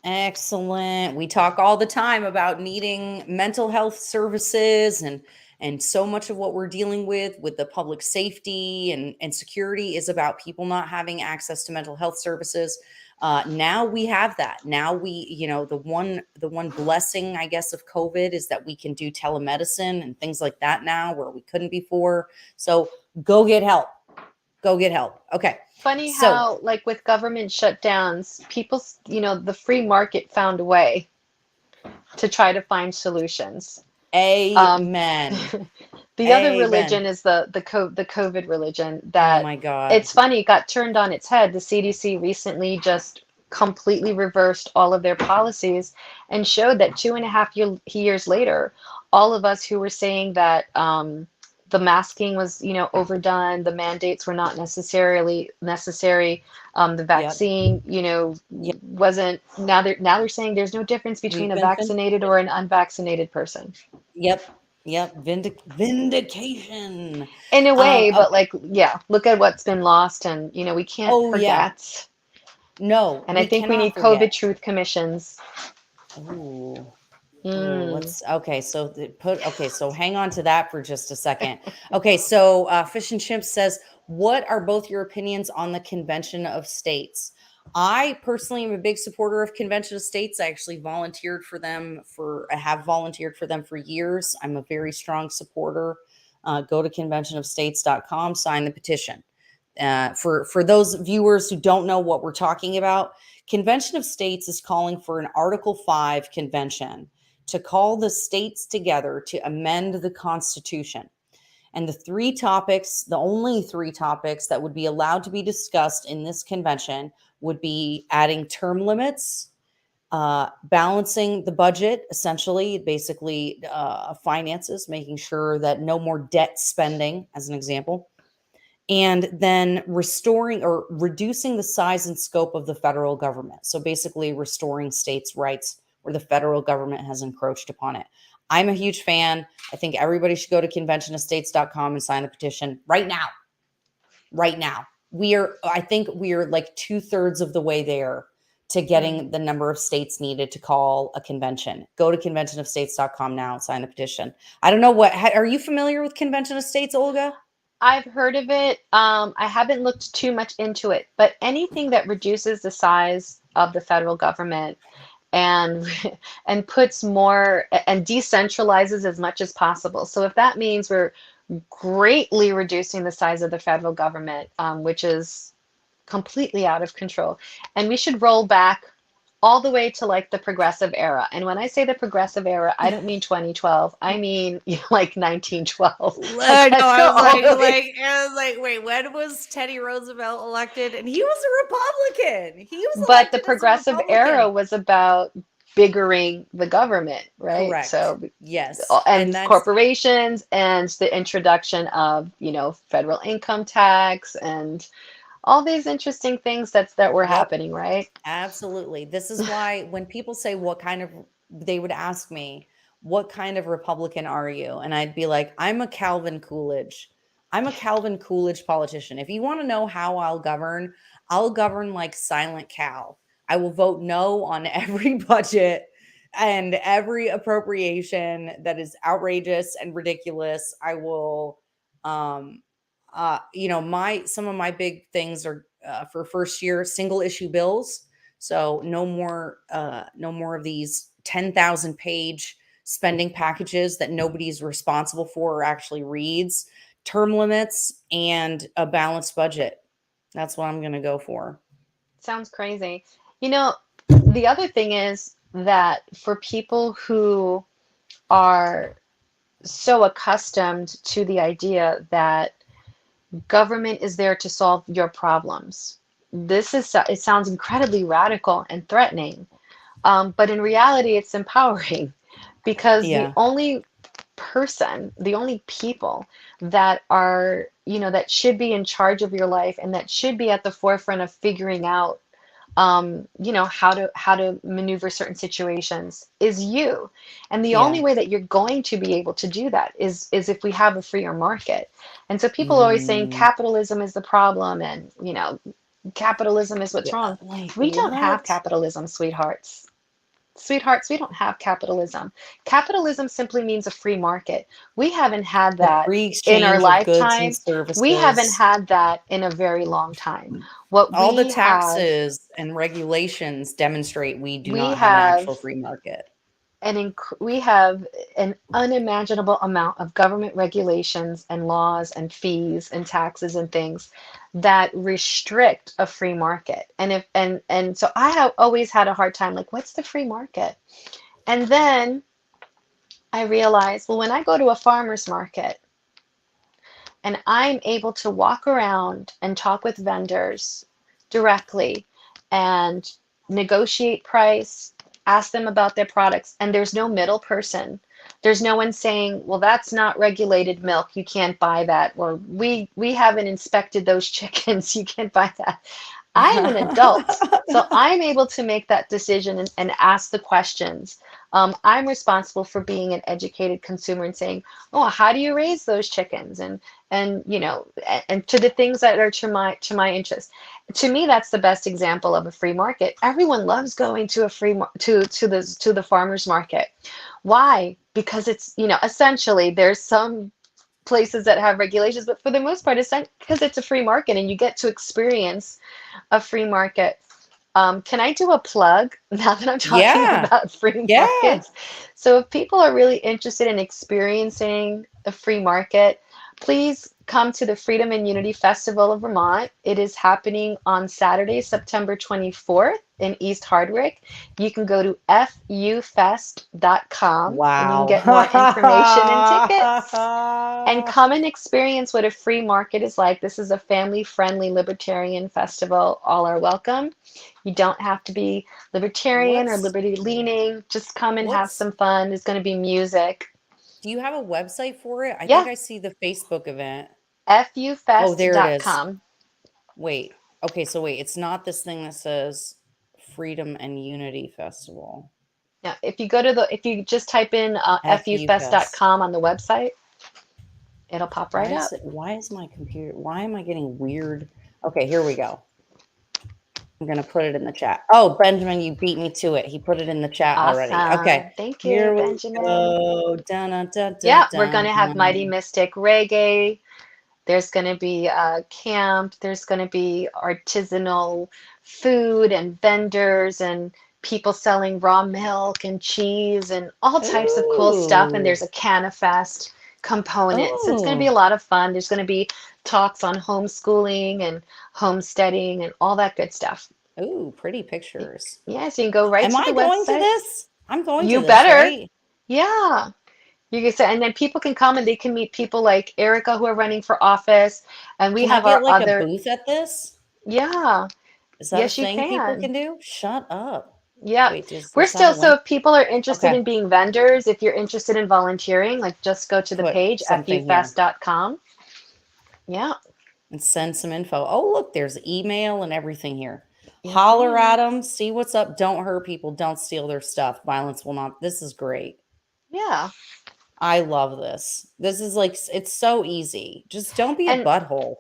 Excellent. We talk all the time about needing mental health services, and so much of what we're dealing with the public safety and security is about people not having access to mental health services. Now we have that. Now the one blessing, I guess, of COVID is that we can do telemedicine and things like that now where we couldn't before. So go get help. Go get help. Okay. Funny So how, like, with government shutdowns, the free market found a way to try to find solutions. Um, Amen. the other Amen. religion is the COVID religion Oh that my God. it's funny, it got turned on its head. The CDC recently just completely reversed all of their policies and showed that 2.5 years later, all of us who were saying that the masking was, overdone, the mandates were not necessarily necessary, the Yep. vaccine, Yep. wasn't. Now they're saying there's no difference between We've a been vaccinated or an unvaccinated person. Yep. Yep. Vindication. In a way, Okay. but like, yeah, look at what's been lost, and we can't Oh yeah. forget. No, And I we think we cannot need COVID forget. truth commissions. Ooh. Oh, Mm. let's okay. So hang on to that for just a second. Okay, so Fish and Chimp says, "What are both your opinions on the Convention of States?" I personally am a big supporter of Convention of States. I actually I have volunteered for them for years. I'm a very strong supporter. Go to conventionofstates.com, sign the petition. For those viewers who don't know what we're talking about, Convention of States is calling for an Article 5 convention to call the states together to amend the Constitution. And the only three topics that would be allowed to be discussed in this convention would be adding term limits, balancing the budget, essentially, basically finances, making sure that no more debt spending, as an example, and then restoring or reducing the size and scope of the federal government. So basically, restoring states' rights where the federal government has encroached upon it. I'm a huge fan. I think everybody should go to conventionofstates.com and sign the petition right now. Right now. I think we are like 2/3 of the way there to Mm. getting the number of states needed to call a convention. Go to conventionofstates.com now and sign the petition. I don't know are you familiar with Convention of States, Olga? I've heard of it. I haven't looked too much into it, but anything that reduces the size of the federal government and and puts more and decentralizes as much as possible. So if that means we're greatly reducing the size of the federal government, which is completely out of control, and we should roll back all the way to like the progressive era. And when I say the progressive era, I don't mean 2012. I mean, like 1912. Like, No, let's go all the way. I was like, wait, when was Teddy Roosevelt elected? And he was a Republican. He was But the elected as a progressive era Republican. was about biggering the government, right? Correct. So, Yes. And and that's corporations and the introduction of, federal income tax and all these interesting things that were Yep, happening, right? absolutely. This is why when people say they would ask me, what kind of Republican are you? And I'd be like, I'm a Calvin Coolidge. I'm a Calvin Coolidge politician. If you want to know how I'll govern like Silent Cal. I will vote no on every budget and every appropriation that is outrageous and ridiculous. I will my some of my big things are for first year single issue bills. So no more of these 10,000 page spending packages that nobody's responsible for or actually reads. Term limits and a balanced budget. That's what I'm going to go for. Sounds crazy. You know, the other thing is that for people who are so accustomed to the idea that government is there to solve your problems, it sounds incredibly radical and threatening. But in reality, it's empowering because Yeah. the only people that are, that should be in charge of your life and that should be at the forefront of figuring out, how to maneuver certain situations is you. And the only Yeah. way that you're going to be able to do that is if we have a freer market. And so people are always saying Mm, capitalism is the problem, and capitalism is what's wrong. like We don't have what? capitalism, sweethearts. Sweethearts, we don't have capitalism. Capitalism simply means a free market. We haven't had The that free in our exchange of goods and lifetime. We haven't services. had that in a very long time. What All the we have, taxes and regulations demonstrate we do we not have an actual have free market. we have an unimaginable amount of government regulations and laws and fees and taxes and things that restrict a free market. And if and so I have always had a hard time, like, what's the free market? And then I realized, well, when I go to a farmer's market and I'm able to walk around and talk with vendors directly and negotiate price, ask them about their products, and there's no middle person. There's no one saying, "Well, that's not regulated milk. You can't buy that." Or we haven't inspected those chickens. You can't buy that. I'm an adult, so I'm able to make that decision and ask the questions. I'm responsible for being an educated consumer and saying, "Oh, how do you raise those chickens?" And and to the things that are to my interest. To me, that's the best example of a free market. Everyone loves going to a to the farmers market. Why? Because it's, essentially there's some places that have regulations, but for the most part, it's because it's a free market and you get to experience a free market. Can I do a plug now that I'm talking Yeah. about free Yeah. markets? So if people are really interested in experiencing a free market, please come to the Freedom and Unity Festival of Vermont. It is happening on Saturday, September 24th in East Hardwick. You can go to fufest.com and you can Wow. get more information and tickets. And come and experience what a free market is like. This is a family-friendly libertarian festival. All are welcome. You don't have to be libertarian or What's liberty-leaning. Just come and have what's some fun. There's going to be music. do you have a website for it? I think Yeah, I see the Facebook event. Oh, there it is. fufest.com. Wait. Okay, so wait, it's not this thing that says Freedom and Unity Festival. Yeah, if you just type in FU Fest. fufest.com on the website, it'll pop right up. Why is my computer, why am I getting weird? Okay, here we go. I'm gonna put it in the chat. Oh, Benjamin, you beat me to it. He put it in the chat already. Okay, Awesome. Thank you, here we Benjamin. go. Dun, dun, dun, dun, Yeah, we're going dun. to have Mighty Mystic Reggae. There's going to be a camp. There's going to be artisanal food and vendors and people selling raw milk and cheese and all types of cool stuff. And Ooh. there's a Canafest component. So it's going to be a Oh. lot of fun. There's going to be talks on homeschooling and homesteading and all that good stuff. Ooh, pretty pictures. Yeah, so you can go right Am to I the going to website. this? I'm going to You this, better. right? Yeah. You can say, and then people can come and they can meet people like Erica who are running for office. And we Can I have get our like a other, booth at this? yeah. Is that a Yes, you thing people can. can do? Shut up. Yep. Wait, does We're this have a still, so link? if people are interested Okay, in being vendors, if you're interested in volunteering, like just go to the put page, something here fufest.com. Yeah. and send some info. Oh, look, there's email and everything here. Yes, Holler at ma'am. them, see what's up. Don't hurt people. Don't steal their stuff. Violence will not. This is great. Yeah. I love this. This is like, it's so easy. Just don't be a And butthole.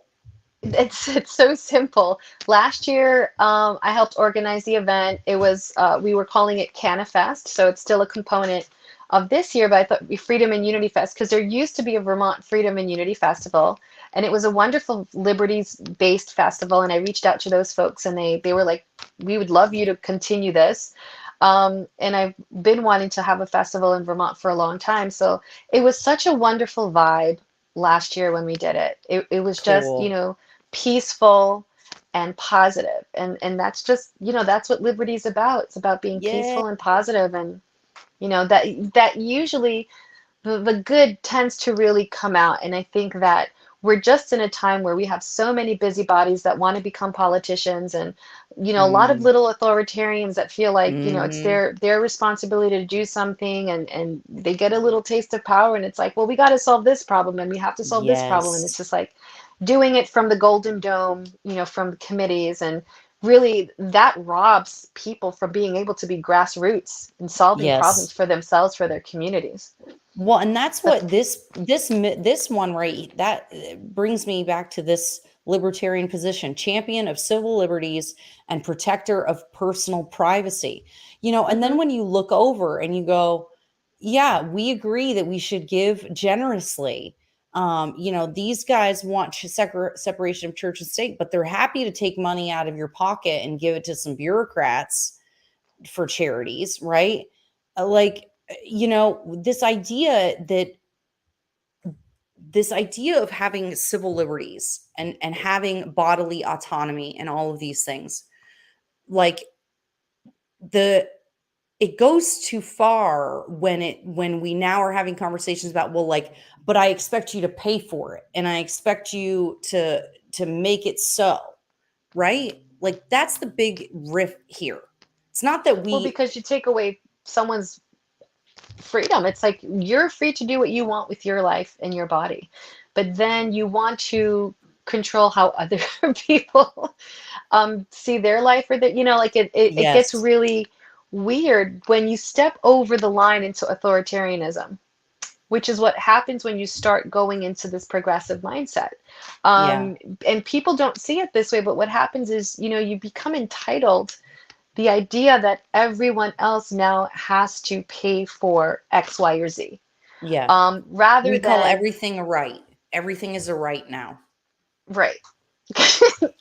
it's so simple. Last year, I helped organize the event. It was we were calling it Canafest, so it's still a component of this year. But I thought it'd be Freedom and Unity Fest because there used to be a Vermont Freedom and Unity Festival, and it was a wonderful liberties-based festival. And I reached out to those folks, and they were like, "We would love you to continue this." And I've been wanting to have a festival in Vermont for a long time, so it was such a wonderful vibe last year when we did it. It was just, Cool. peaceful and positive. And that's just, that's what liberty is about. It's about being Yeah. peaceful and positive, and that usually the good tends to really come out. And I think that we're just in a time where we have so many busybodies that want to become politicians, and a lot of Mm, little authoritarians that feel like it's hmm. their responsibility to do something, and they get a little taste of power, and it's like, well, we got to solve this problem and we have to solve this problem, and it's Yes. just like doing it from the Golden Dome, from committees, and really that robs people from being able to be grassroots and solving problems Yes. for themselves, for their communities. Well, and that's The, what this one right that brings me back to this libertarian position, champion of civil liberties and protector of personal privacy. And then mhm. when you look over and you go, yeah, we agree that we should give generously. These guys want separation of church and state, but they're happy to take money out of your pocket and give it to some bureaucrats for charities, right? Like, this idea of having civil liberties and having bodily autonomy and all of these things, like the it goes too far when we now are having conversations about, well, like, but I expect you to pay for it and I expect you to make it so, right? Like that's the big riff here. It's not that Well, we, because you take away someone's freedom. It's like you're free to do what you want with your life and your body, but then you want to control how other people see their life, or that, like it gets yes, really weird when you step over the line into authoritarianism, which is what happens when you start going into this progressive mindset. yeah, And people don't see it this way, but what happens is, you become entitled. The idea that everyone else now has to pay for X, Y, or Z, yeah. rather We call than everything a right. Everything is a right now. right,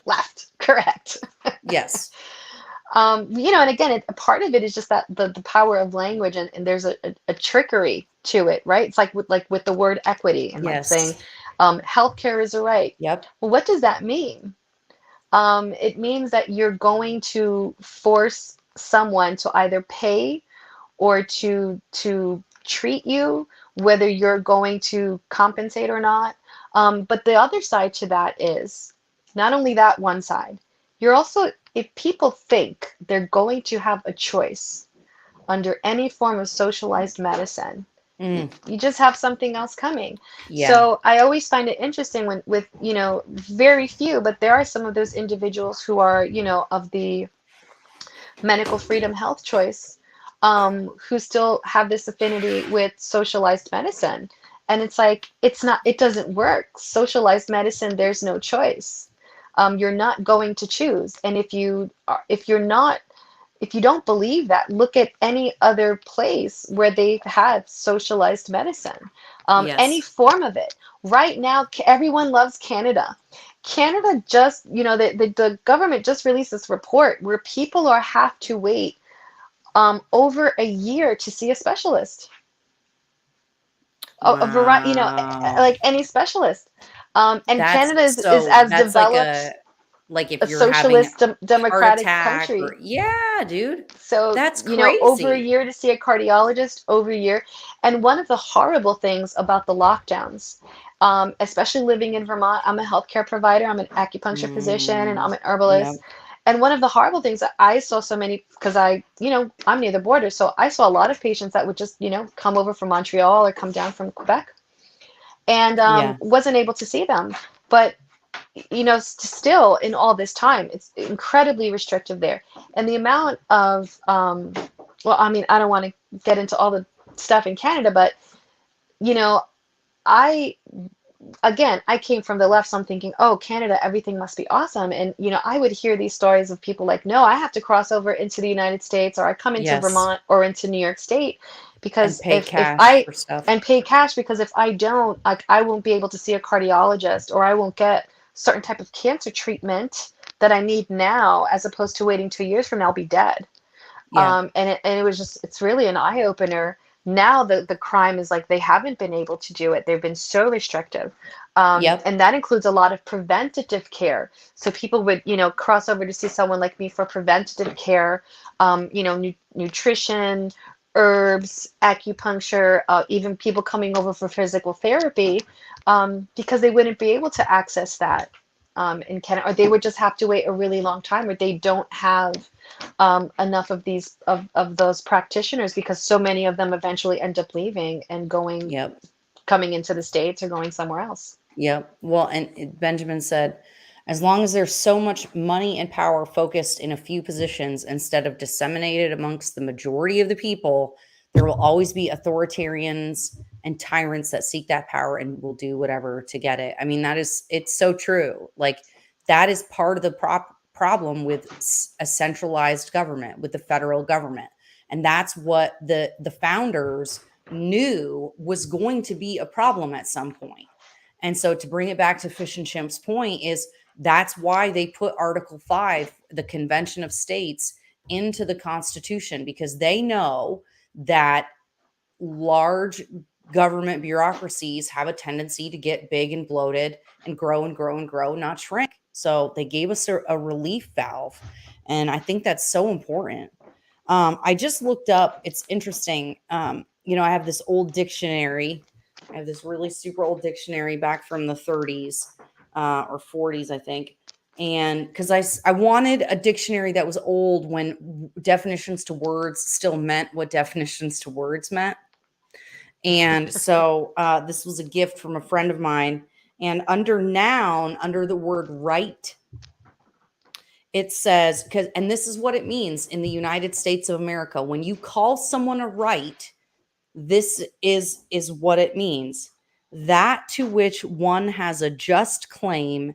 left, correct. Yes, And again, a part of it is just that the power of language, and there's a trickery to it, right? It's like with the word equity, and like saying, yes, healthcare is a right. yep, Well, what does that mean? It means that you're going to force someone to either pay or to treat you, whether you're going to compensate or not. But the other side to that is not only that one side, you're also, if people think they're going to have a choice under any form of socialized medicine, mm, you just have something else coming. yeah, So I always find it interesting when, with, very few, but there are some of those individuals who are, of the medical freedom health choice, who still have this affinity with socialized medicine. And it's like, it doesn't work. Socialized medicine, there's no choice. You're not going to choose. And if you don't believe that, look at any other place where they've had socialized medicine, any yes, form of it. Right now, everyone loves Canada. Canada just, the government just released this report where people have to wait over a year to see a specialist, a variety, wow. like any specialist. And That's Canada is so as that's like developed like if a you're having socialist a heart democratic attack or country. yeah, dude. So, That's over a crazy. year to see a cardiologist, over a year. And one of the horrible things about the lockdowns, especially living in Vermont, I'm a healthcare provider, I'm an acupuncture physician, and I'm Mm, an yep. herbalist. And one of the horrible things that I saw so many, because I'm near the border, so I saw a lot of patients that would just, come over from Montreal or come down from Quebec, and Yeah. wasn't able to see them. But still in all this time, it's incredibly restrictive there. And the amount of, well, I mean, I don't want to get into all the stuff in Canada, but, you know, I, again, I came from the left, so I'm thinking, oh, Canada, everything must be awesome. And, I would hear these stories of people like, no, I have to cross over into the United States, or I come into Yes. Vermont or into New York State And because pay cash for stuff. and pay cash, because if I don't, like, I won't be able to see a cardiologist, or I won't get certain type of cancer treatment that I need now, as opposed to waiting 2 years from now, I'll be dead. Yeah. And it was just, it's really an eye opener. Now the crime is like they haven't been able to do it. They've been so restrictive. Yep. And that includes a lot of preventative care. So people would, cross over to see someone like me for preventative care, nutrition, herbs, acupuncture, even people coming over for physical therapy, because they wouldn't be able to access that in Canada, or they would just have to wait a really long time, or they don't have enough of these of those practitioners, because so many of them eventually end up leaving and Yep. coming into the States or going somewhere else. Yep. Well, and Benjamin said, as long as there's so much money and power focused in a few positions instead of disseminated amongst the majority of the people, there will always be authoritarians and tyrants that seek that power and will do whatever to get it. I mean, it's so true. Like, that is part of the problem with a centralized government, with the federal government. And that's what the founders knew was going to be a problem at some point. And so, to bring it back to Fish and Chimp's point, is that's why they put Article 5, the Convention of States, into the Constitution, because they know that large government bureaucracies have a tendency to get big and bloated and grow and grow and grow, not shrink. So they gave us a relief valve. And I think that's so important. I just looked up. It's interesting. You know, I have this old dictionary. I have this really super old dictionary back from the 30s or 40s, I think. And because I wanted a dictionary that was old when definitions to words still meant what definitions to words meant. And so this was a gift from a friend of mine. And under noun, under the word right, it says, because, and this is what it means in the United States of America. When you call someone a right, this is what it means. That to which one has a just claim,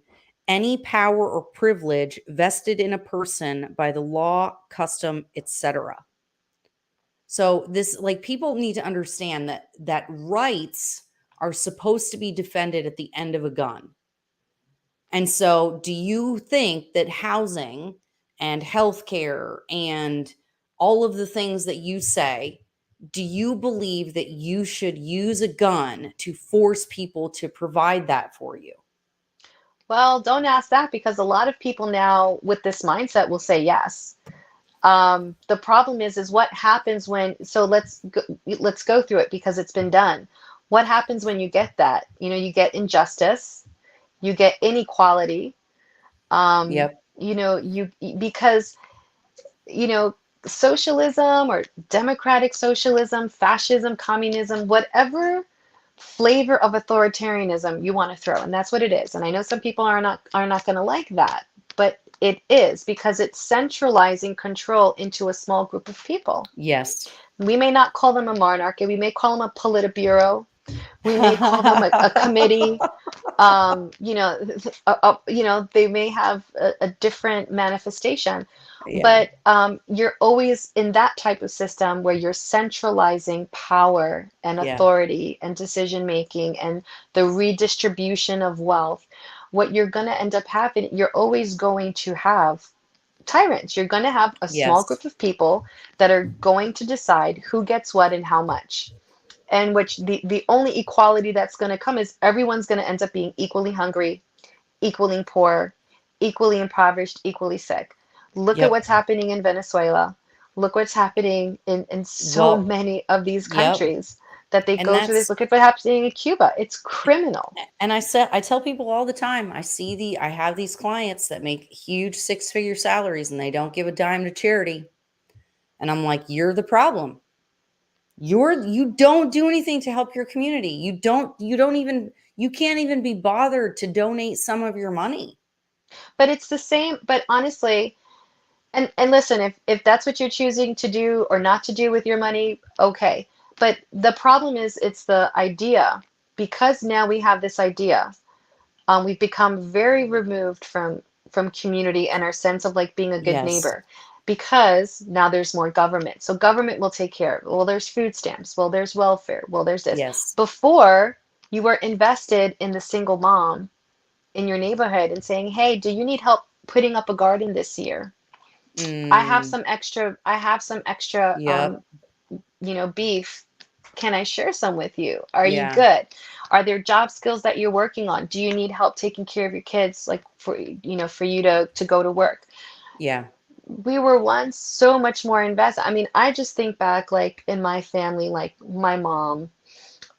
any power or privilege vested in a person by the law, custom, etc. So this, like, people need to understand that rights are supposed to be defended at the end of a gun. And so do you think that housing and healthcare and all of the things that you say, do you believe that you should use a gun to force people to provide that for you? Well, don't ask that because a lot of people now with this mindset will say yes. The problem is what happens when, so let's go through it because it's been done. What happens when you get that? You know, you get injustice, you get inequality, Yep. you know, because, you know, socialism or democratic socialism, fascism, communism, whatever flavor of authoritarianism you want to throw, and that's what it is. And I know some people are not going to like that, but it is because it's centralizing control into a small group of people. Yes. We may not call them a monarchy, we may call them a politburo, we may call them a committee. You know, you know, they may have a different manifestation, Yeah. but you're always in that type of system where you're centralizing power and Yeah. authority and decision making and the redistribution of wealth. What you're going to end up having, you're always going to have tyrants. You're going to have a small Yes. group of people that are going to decide who gets what and how much, and which the only equality that's going to come is everyone's going to end up being equally hungry, equally poor, equally impoverished, equally sick. Look at Yep. what's happening in Venezuela. Look what's happening in so Well, many of these yep. countries that they And go through this. that's, Look at what's happening in Cuba. It's criminal. and I tell people all the time, I have these clients that make huge six-figure salaries and they don't give a dime to charity. And I'm like, you're the problem. You don't do anything to help your community. You can't even be bothered to donate some of your money. But it's the same. But honestly, and listen, if that's what you're choosing to do or not to do with your money, okay. But the problem is it's the idea. Because now we have this idea, we've become very removed from community and our sense of like being a good Yes. neighbor because now there's more government. So government will take care of it. Well, there's food stamps. Well, there's welfare. Well, there's this. Yes. Before, you were invested in the single mom in your neighborhood and saying, hey, do you need help putting up a garden this year? Mm, I have some extra yep. you know, beef. Can I share some with you? Are you Yeah. good? Are there job skills that you're working on? Do you need help taking care of your kids, like for, you know, for you to go to work? Yeah. We were once so much more invested. I mean, I just think back like in my family, like my mom,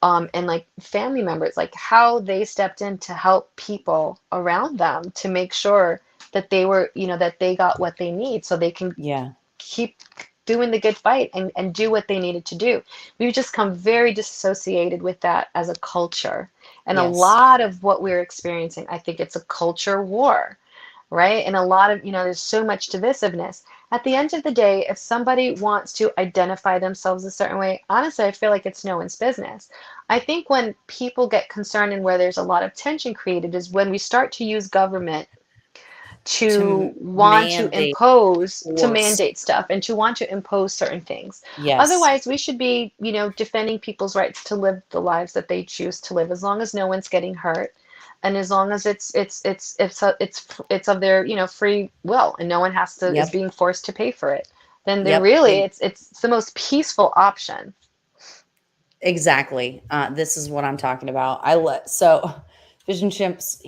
and like family members, like how they stepped in to help people around them to make sure that they were, you know, that they got what they need so they can Yeah. keep doing the good fight and do what they needed to do. We've just come very disassociated with that as a culture. And a Yes. lot of what we're experiencing, I think it's a culture war, right? And a lot of, you know, there's so much divisiveness. At the end of the day, if somebody wants to identify themselves a certain way, honestly, I feel like it's no one's business. I think when people get concerned and where there's a lot of tension created is when we start to use government to want to Mandate impose, to force. mandate stuff and to want to impose certain things. Yes. Otherwise, we should be, you know, defending people's rights to live the lives that they choose to live, as long as no one's getting hurt, and as long as it's of their, you know, free will, and no one has to is Yep. being forced to pay for it. Then Yep. really, it's the most peaceful option. Exactly. This is what I'm talking about. So Vision Chimps,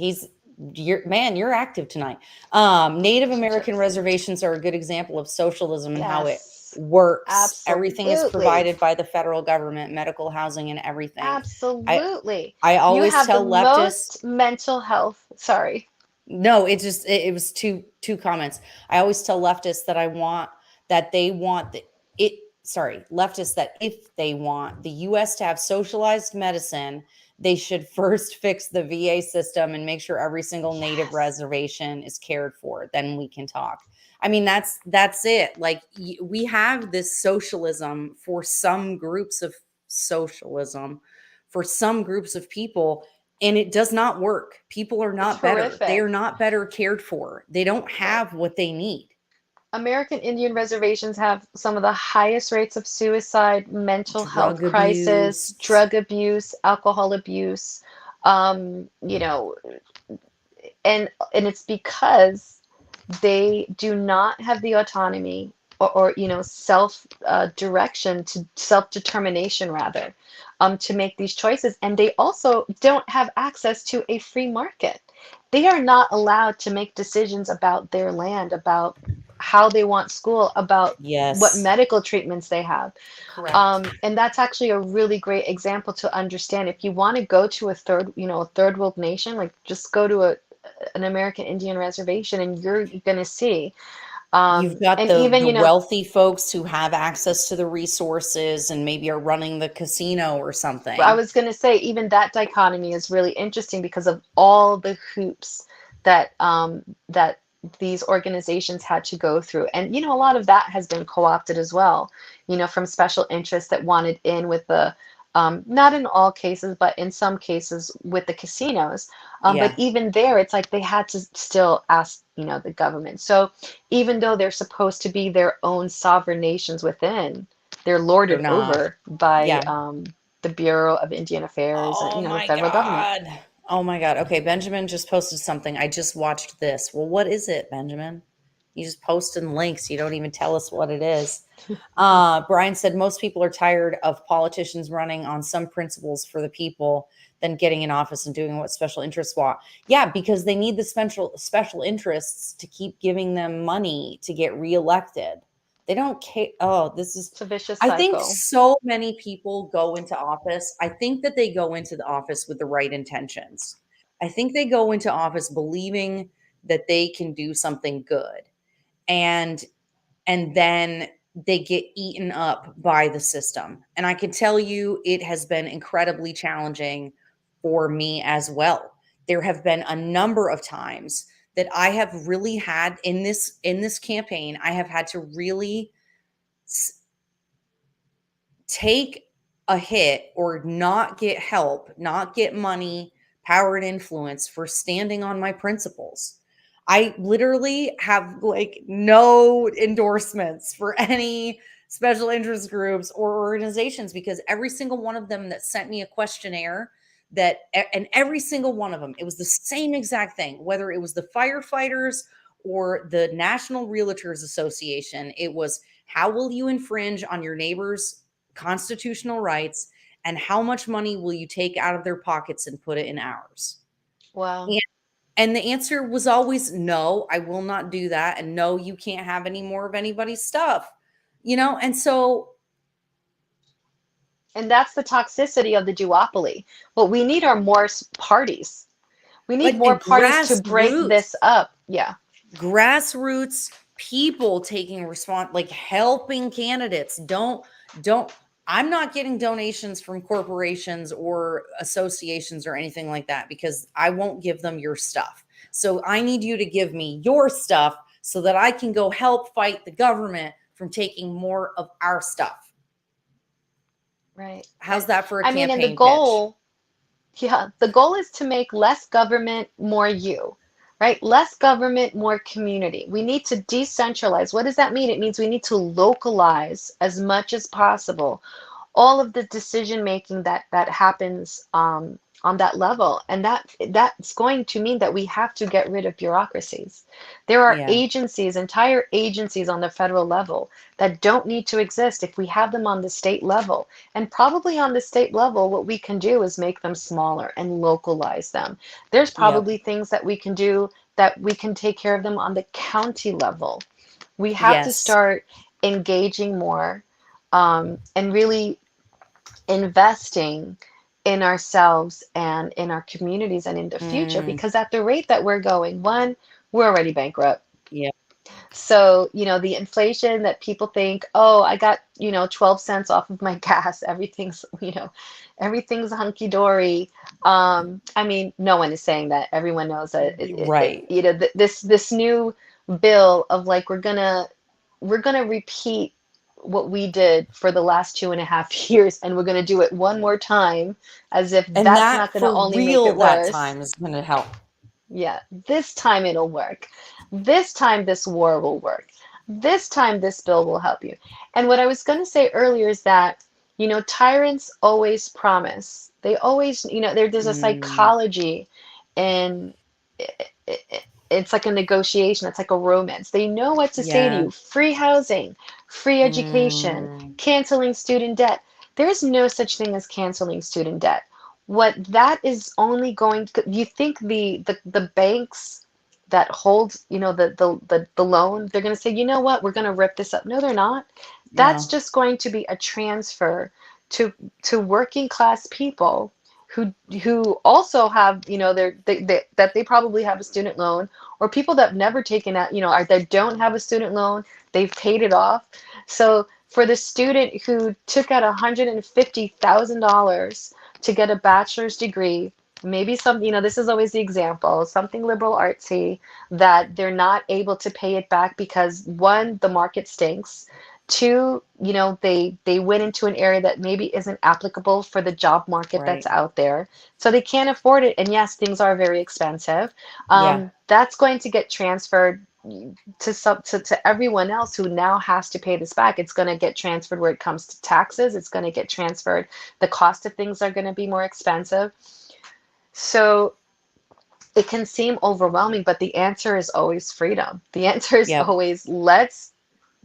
you're active tonight. Native American reservations are a good example of socialism and how it Yes. works. Everything is Absolutely. provided by the federal government, medical, housing, and everything. I Absolutely. I You always have the tell leftists. most mental health. Sorry. No, it was two comments. I always tell leftists that I want that they want the it sorry, leftists that if they want the US to have socialized medicine, they should first fix the VA system and make sure every single native Yes. reservation is cared for. Then we can talk. I mean, that's it. Like we have this socialism for some groups of socialism for some groups of people, and it does not work. People are It's not better. They are horrific. not better cared for. They don't Right. have what they need. American Indian reservations have some of the highest rates of suicide, mental health Drug crisis, abuse. drug abuse, alcohol abuse, you know, and it's because they do not have the autonomy or self direction to self determination rather to make these choices, and they also don't have access to a free market. They are not allowed to make decisions about their land, about how they want school, about what Yes, medical treatments they have. correct. And that's actually a really great example to understand. If you want to go to a third world nation, like just go to an American Indian reservation and you're going to see. You've got And the even, wealthy folks who have access to the resources and maybe are running the casino or I something. was going to say, even that dichotomy is really interesting because of all the hoops that these organizations had to go through. And, a lot of that has been co-opted as well, from special interests that wanted in with the, not in all cases, but in some cases with the casinos. But Yeah, even there, it's like they had to still ask, the government. So even though they're supposed to be their own sovereign nations within, they're they're lorded not. over by Yeah. the Bureau of Indian Affairs and Oh the my federal government. God. Oh my God. Okay, Benjamin just posted something. I just watched this. Well, what is it, Benjamin? You just posting links. You don't even tell us what it is. Brian said most people are tired of politicians running on some principles for the people than getting in office and doing what special interests want. Yeah, because they need the special interests to keep giving them money to get reelected. They don't care. Oh, this is It's a vicious I think cycle. so many people go into office. I think that they go into the office with the right intentions. I think they go into office believing that they can do something good. And then they get eaten up by the system. And I can tell you it has been incredibly challenging for me as well. There have been a number of times that I have really had in this campaign, I have had to really take a hit or not get help, not get money, power, and influence for standing on my principles. I literally have like no endorsements for any special interest groups or organizations because every single one of them that sent me a questionnaire and every single one of them, it was the same exact thing, whether it was the firefighters or the National Realtors Association, it was how will you infringe on your neighbor's constitutional rights and how much money will you take out of their pockets and put it in ours? Wow. And, and the answer was always no, I will not do that. And no, you can't have any more of anybody's stuff, And so, And that's the toxicity of the duopoly. What we need are more parties. We need like, more and parties to break grassroots, this up. Yeah. grassroots people taking like helping candidates. Don't I'm not getting donations from corporations or associations or anything like that because I won't give them your stuff. So I need you to give me your stuff so that I can go help fight the government from taking more of our stuff. Right. How's that for a I mean, and campaign pitch? the goal is to make less government, more you, right? Less government, more community. We need to decentralize. What does that mean? It means we need to localize as much as possible all of the decision making that happens on that level, and that's going to mean that we have to get rid of bureaucracies. There are Yeah. agencies, entire agencies on the federal level that don't need to exist if we have them on the state level. And probably on the state level, what we can do is make them smaller and localize them. There's Yep. probably things that we can do that we can take care of them on the county level. We have to Yes. start engaging more, and really investing in ourselves and in our communities and in the future. Mm, Because at the rate that we're going, one, we're already bankrupt. yeah. So, the inflation that people think, oh, I got, 12 cents off of my gas, everything's hunky dory. I mean, no one is saying that. Everyone knows that Right. this new bill of like, we're gonna repeat what we did for the last 2.5 years, and we're gonna do it one more time, as if And that's not that gonna for only make real, it that worse. time is going to help. Yeah, this time it'll work. This time this war will work. This time this bill will help you. And what I was going to say earlier is that, tyrants always promise. They always, there's a Mm, psychology, and it's like a negotiation. It's like a romance. They know what to say to yeah. you. Free housing, free education, Mm, canceling student debt. There's no such thing as canceling student debt. What that is only going to, you think the banks that hold, the loan, they're going to say, you know what, we're going to rip this up. No, they're not. That's no. just going to be a transfer to working class people who also have, that they probably have a student loan, or people that have never taken out, or that don't have a student loan, they've paid it off. So for the student who took out $150,000 to get a bachelor's degree, maybe some, this is always the example, something liberal artsy, that they're not able to pay it back because, one, the market stinks. Two, they went into an area that maybe isn't applicable for the job market that's Right. out there. So they can't afford it. And yes, things are very expensive. Yeah. That's going to get transferred to everyone else who now has to pay this back. It's going to get transferred where it comes to taxes. It's going to get transferred. The cost of things are going to be more expensive. So it can seem overwhelming, but the answer is always freedom. The answer is Yep. always, let's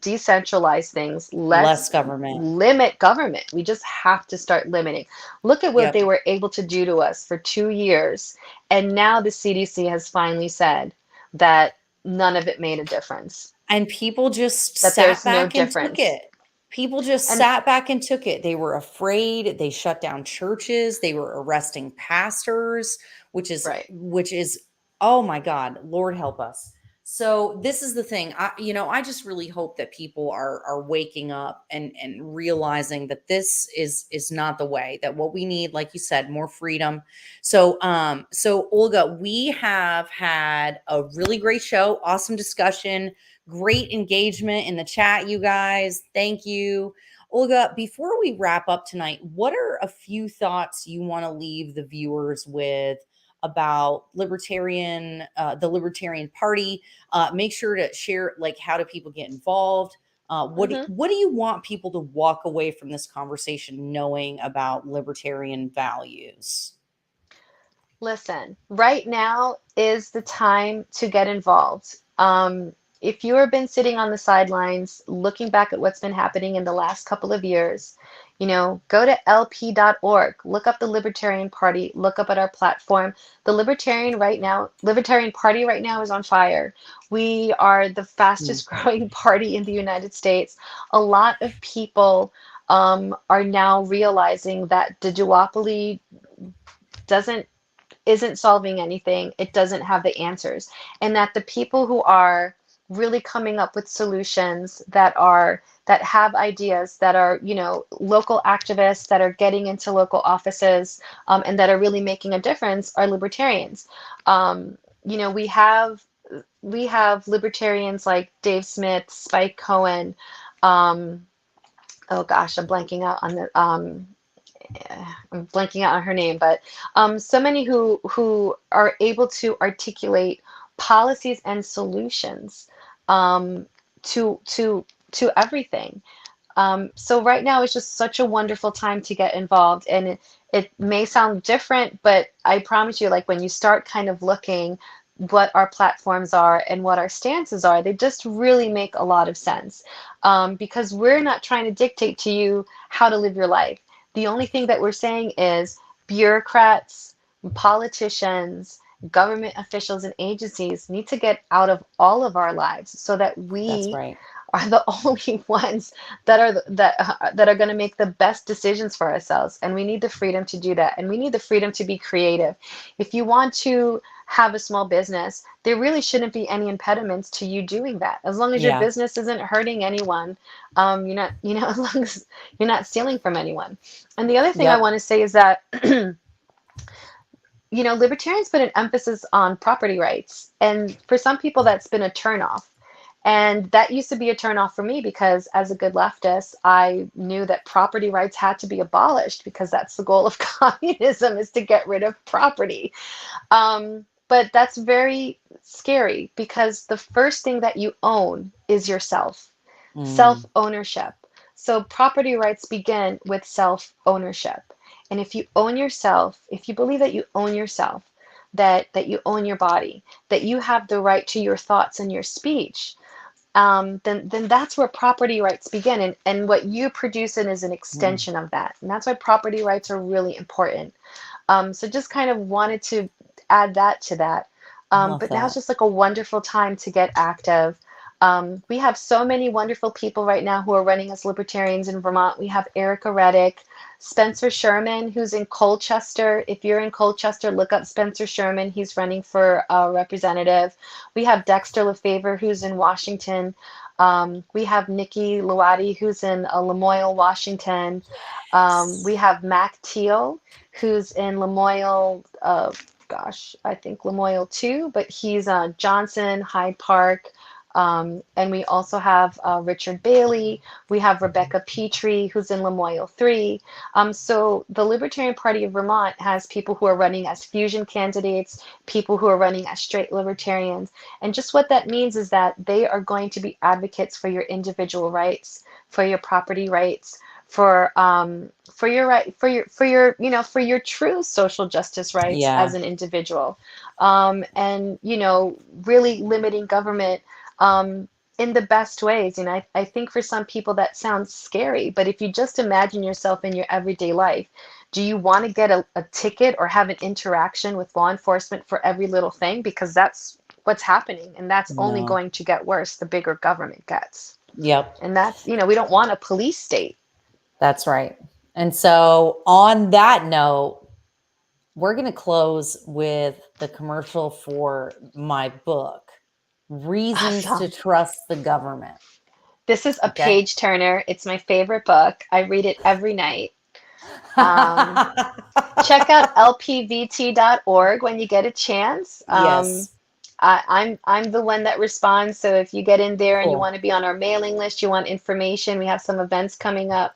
decentralize things. Less Let's government. limit government. We just have to start limiting. Look at what they Yep. were able to do to us for 2 years. And now the CDC has finally said that none of it made a difference, And people just that sat there's no back and took difference. it. People just And sat back and took it. They were afraid. They shut down churches. They were arresting pastors, right. which is oh my God, Lord help us. So this is the thing. I just really hope that people are waking up and realizing that this is not the way. That what we need, like you said, more freedom. So Olga, we have had a really great show, awesome discussion. Great engagement in the chat, you guys. Thank you. Olga, before we wrap up tonight, what are a few thoughts you want to leave the viewers with about the Libertarian Party? Make sure to share, like, how do people get involved? Mhm. What do you want people to walk away from this conversation knowing about libertarian values? Listen, right now is the time to get involved. If you have been sitting on the sidelines looking back at what's been happening in the last couple of years, go to lp.org, look up the Libertarian Party, look up at our platform. The Libertarian Party right now is on fire. We are the Mm, fastest growing party in the United States. A lot of people are now realizing that the duopoly doesn't isn't solving anything. It doesn't have the answers. And that the people who are really coming up with solutions that have ideas, that are, local activists, that are getting into local offices, and that are really making a difference, are libertarians. Um, you know, we have libertarians like Dave Smith, Spike Cohen. Oh gosh, I'm blanking out on her name, but so many who are able to articulate policies and solutions, um, to everything. So right now is just such a wonderful time to get involved, and it may sound different, but I promise you, like when you start kind of looking what our platforms are and what our stances are, they just really make a lot of sense, because we're not trying to dictate to you how to live your life. The only thing that we're saying is bureaucrats, politicians, government officials and agencies need to get out of all of our lives so that That's we right. are the only ones that are going to make the best decisions for ourselves. And we need the freedom to do that, and we need the freedom to be creative. If you want to have a small business, there really shouldn't be any impediments to you doing that, as long as your Yeah. business isn't hurting anyone. You're not, as long as you're not stealing from anyone. And the other thing I Yep. want to say is that libertarians put an emphasis on property rights, and for some people that's been a turnoff. And that used to be a turnoff for me, because as a good leftist, I knew that property rights had to be abolished, because that's the goal of communism, is to get rid of property. But that's very scary, because the first thing that you own is yourself, Mm. self-ownership. So property rights begin with self-ownership. And if you own yourself, if you believe that you own yourself, that you own your body, that you have the right to your thoughts and your speech, then that's where property rights begin. And what you produce in is an Mm. extension of that. And that's why property rights are really important. So just kind of wanted to add that to that. Love But now it's that. just like a wonderful time to get active. We have so many wonderful people right now who are running as libertarians in Vermont. We have Erica Reddick, Spencer Sherman, who's in Colchester. If you're in Colchester, look up Spencer Sherman. He's running for representative. We have Dexter Lefevre, who's in Washington. We have Nikki Luati, who's in Lamoille, Washington. Yes. We have Mac Teal, who's in Lamoille, I think Lamoille too, but he's Johnson, Hyde Park. And we also have Richard Bailey. We have Rebecca Petrie, who's in Lamoille 3. So the Libertarian Party of Vermont has people who are running as fusion candidates, people who are running as straight libertarians. And just what that means is that they are going to be advocates for your individual rights, for your property rights, for your right, for your true social justice rights as Yeah. an individual, and really limiting government in the best ways. And I think for some people that sounds scary, but if you just imagine yourself in your everyday life, do you want to get a ticket or have an interaction with law enforcement for every little thing? Because that's what's happening, and that's only No. going to get worse the bigger government gets. Yep. And that's, we don't want a police state. That's right. And so on that note, we're going to close with the commercial for my book, Reasons to Awesome. Trust the Government. This is a Okay. page turner. It's my favorite book. I read it every night. Um, Check out lpvt.org when you get a chance. Yes. I'm the one that responds. So if you get in there and you Cool. want to be on our mailing list, you want information, we have some events coming up.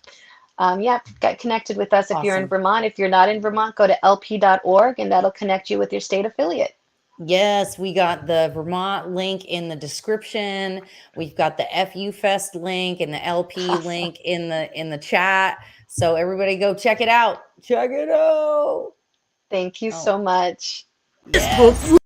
Get connected with us if you're in Awesome. Vermont. If you're not in Vermont, go to lp.org, and that'll connect you with your state affiliate. Yes, we got the Vermont link in the description. We've got the FU Fest link and the LP Awesome. link in the chat. So everybody go check it out. Check it out. Thank you Oh, so much. yes.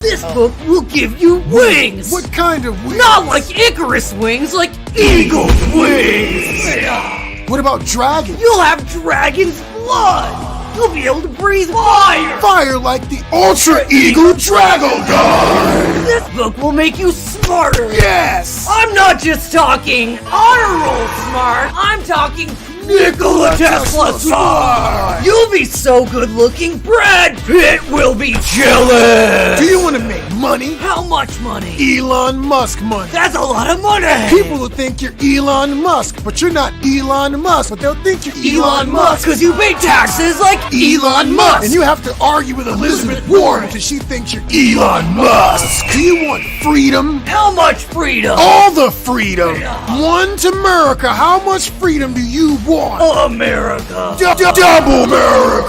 This book will give you wings! What kind of wings? Not like Icarus wings, like eagle's wings! What about dragons? You'll have dragon's blood! You'll be able to breathe fire! Fire like the Ultra Eagle Dragon Guard! This book will make you smarter! Yes! I'm not just talking honor roll smart, I'm talking Nikola Tesla smart! You'll be so good looking, Brad Pitt will be jealous! Do you want to make money? How much money? Elon Musk money. That's a lot of money! People will think you're Elon Musk, but you're not Elon Musk, but they'll think you're Elon Musk, because you pay taxes like Elon Musk! And you have to argue with Elizabeth Warren because she thinks you're Elon Musk. Do you want freedom? How much freedom? All the freedom. One to America. How much freedom do you want? America! Double America.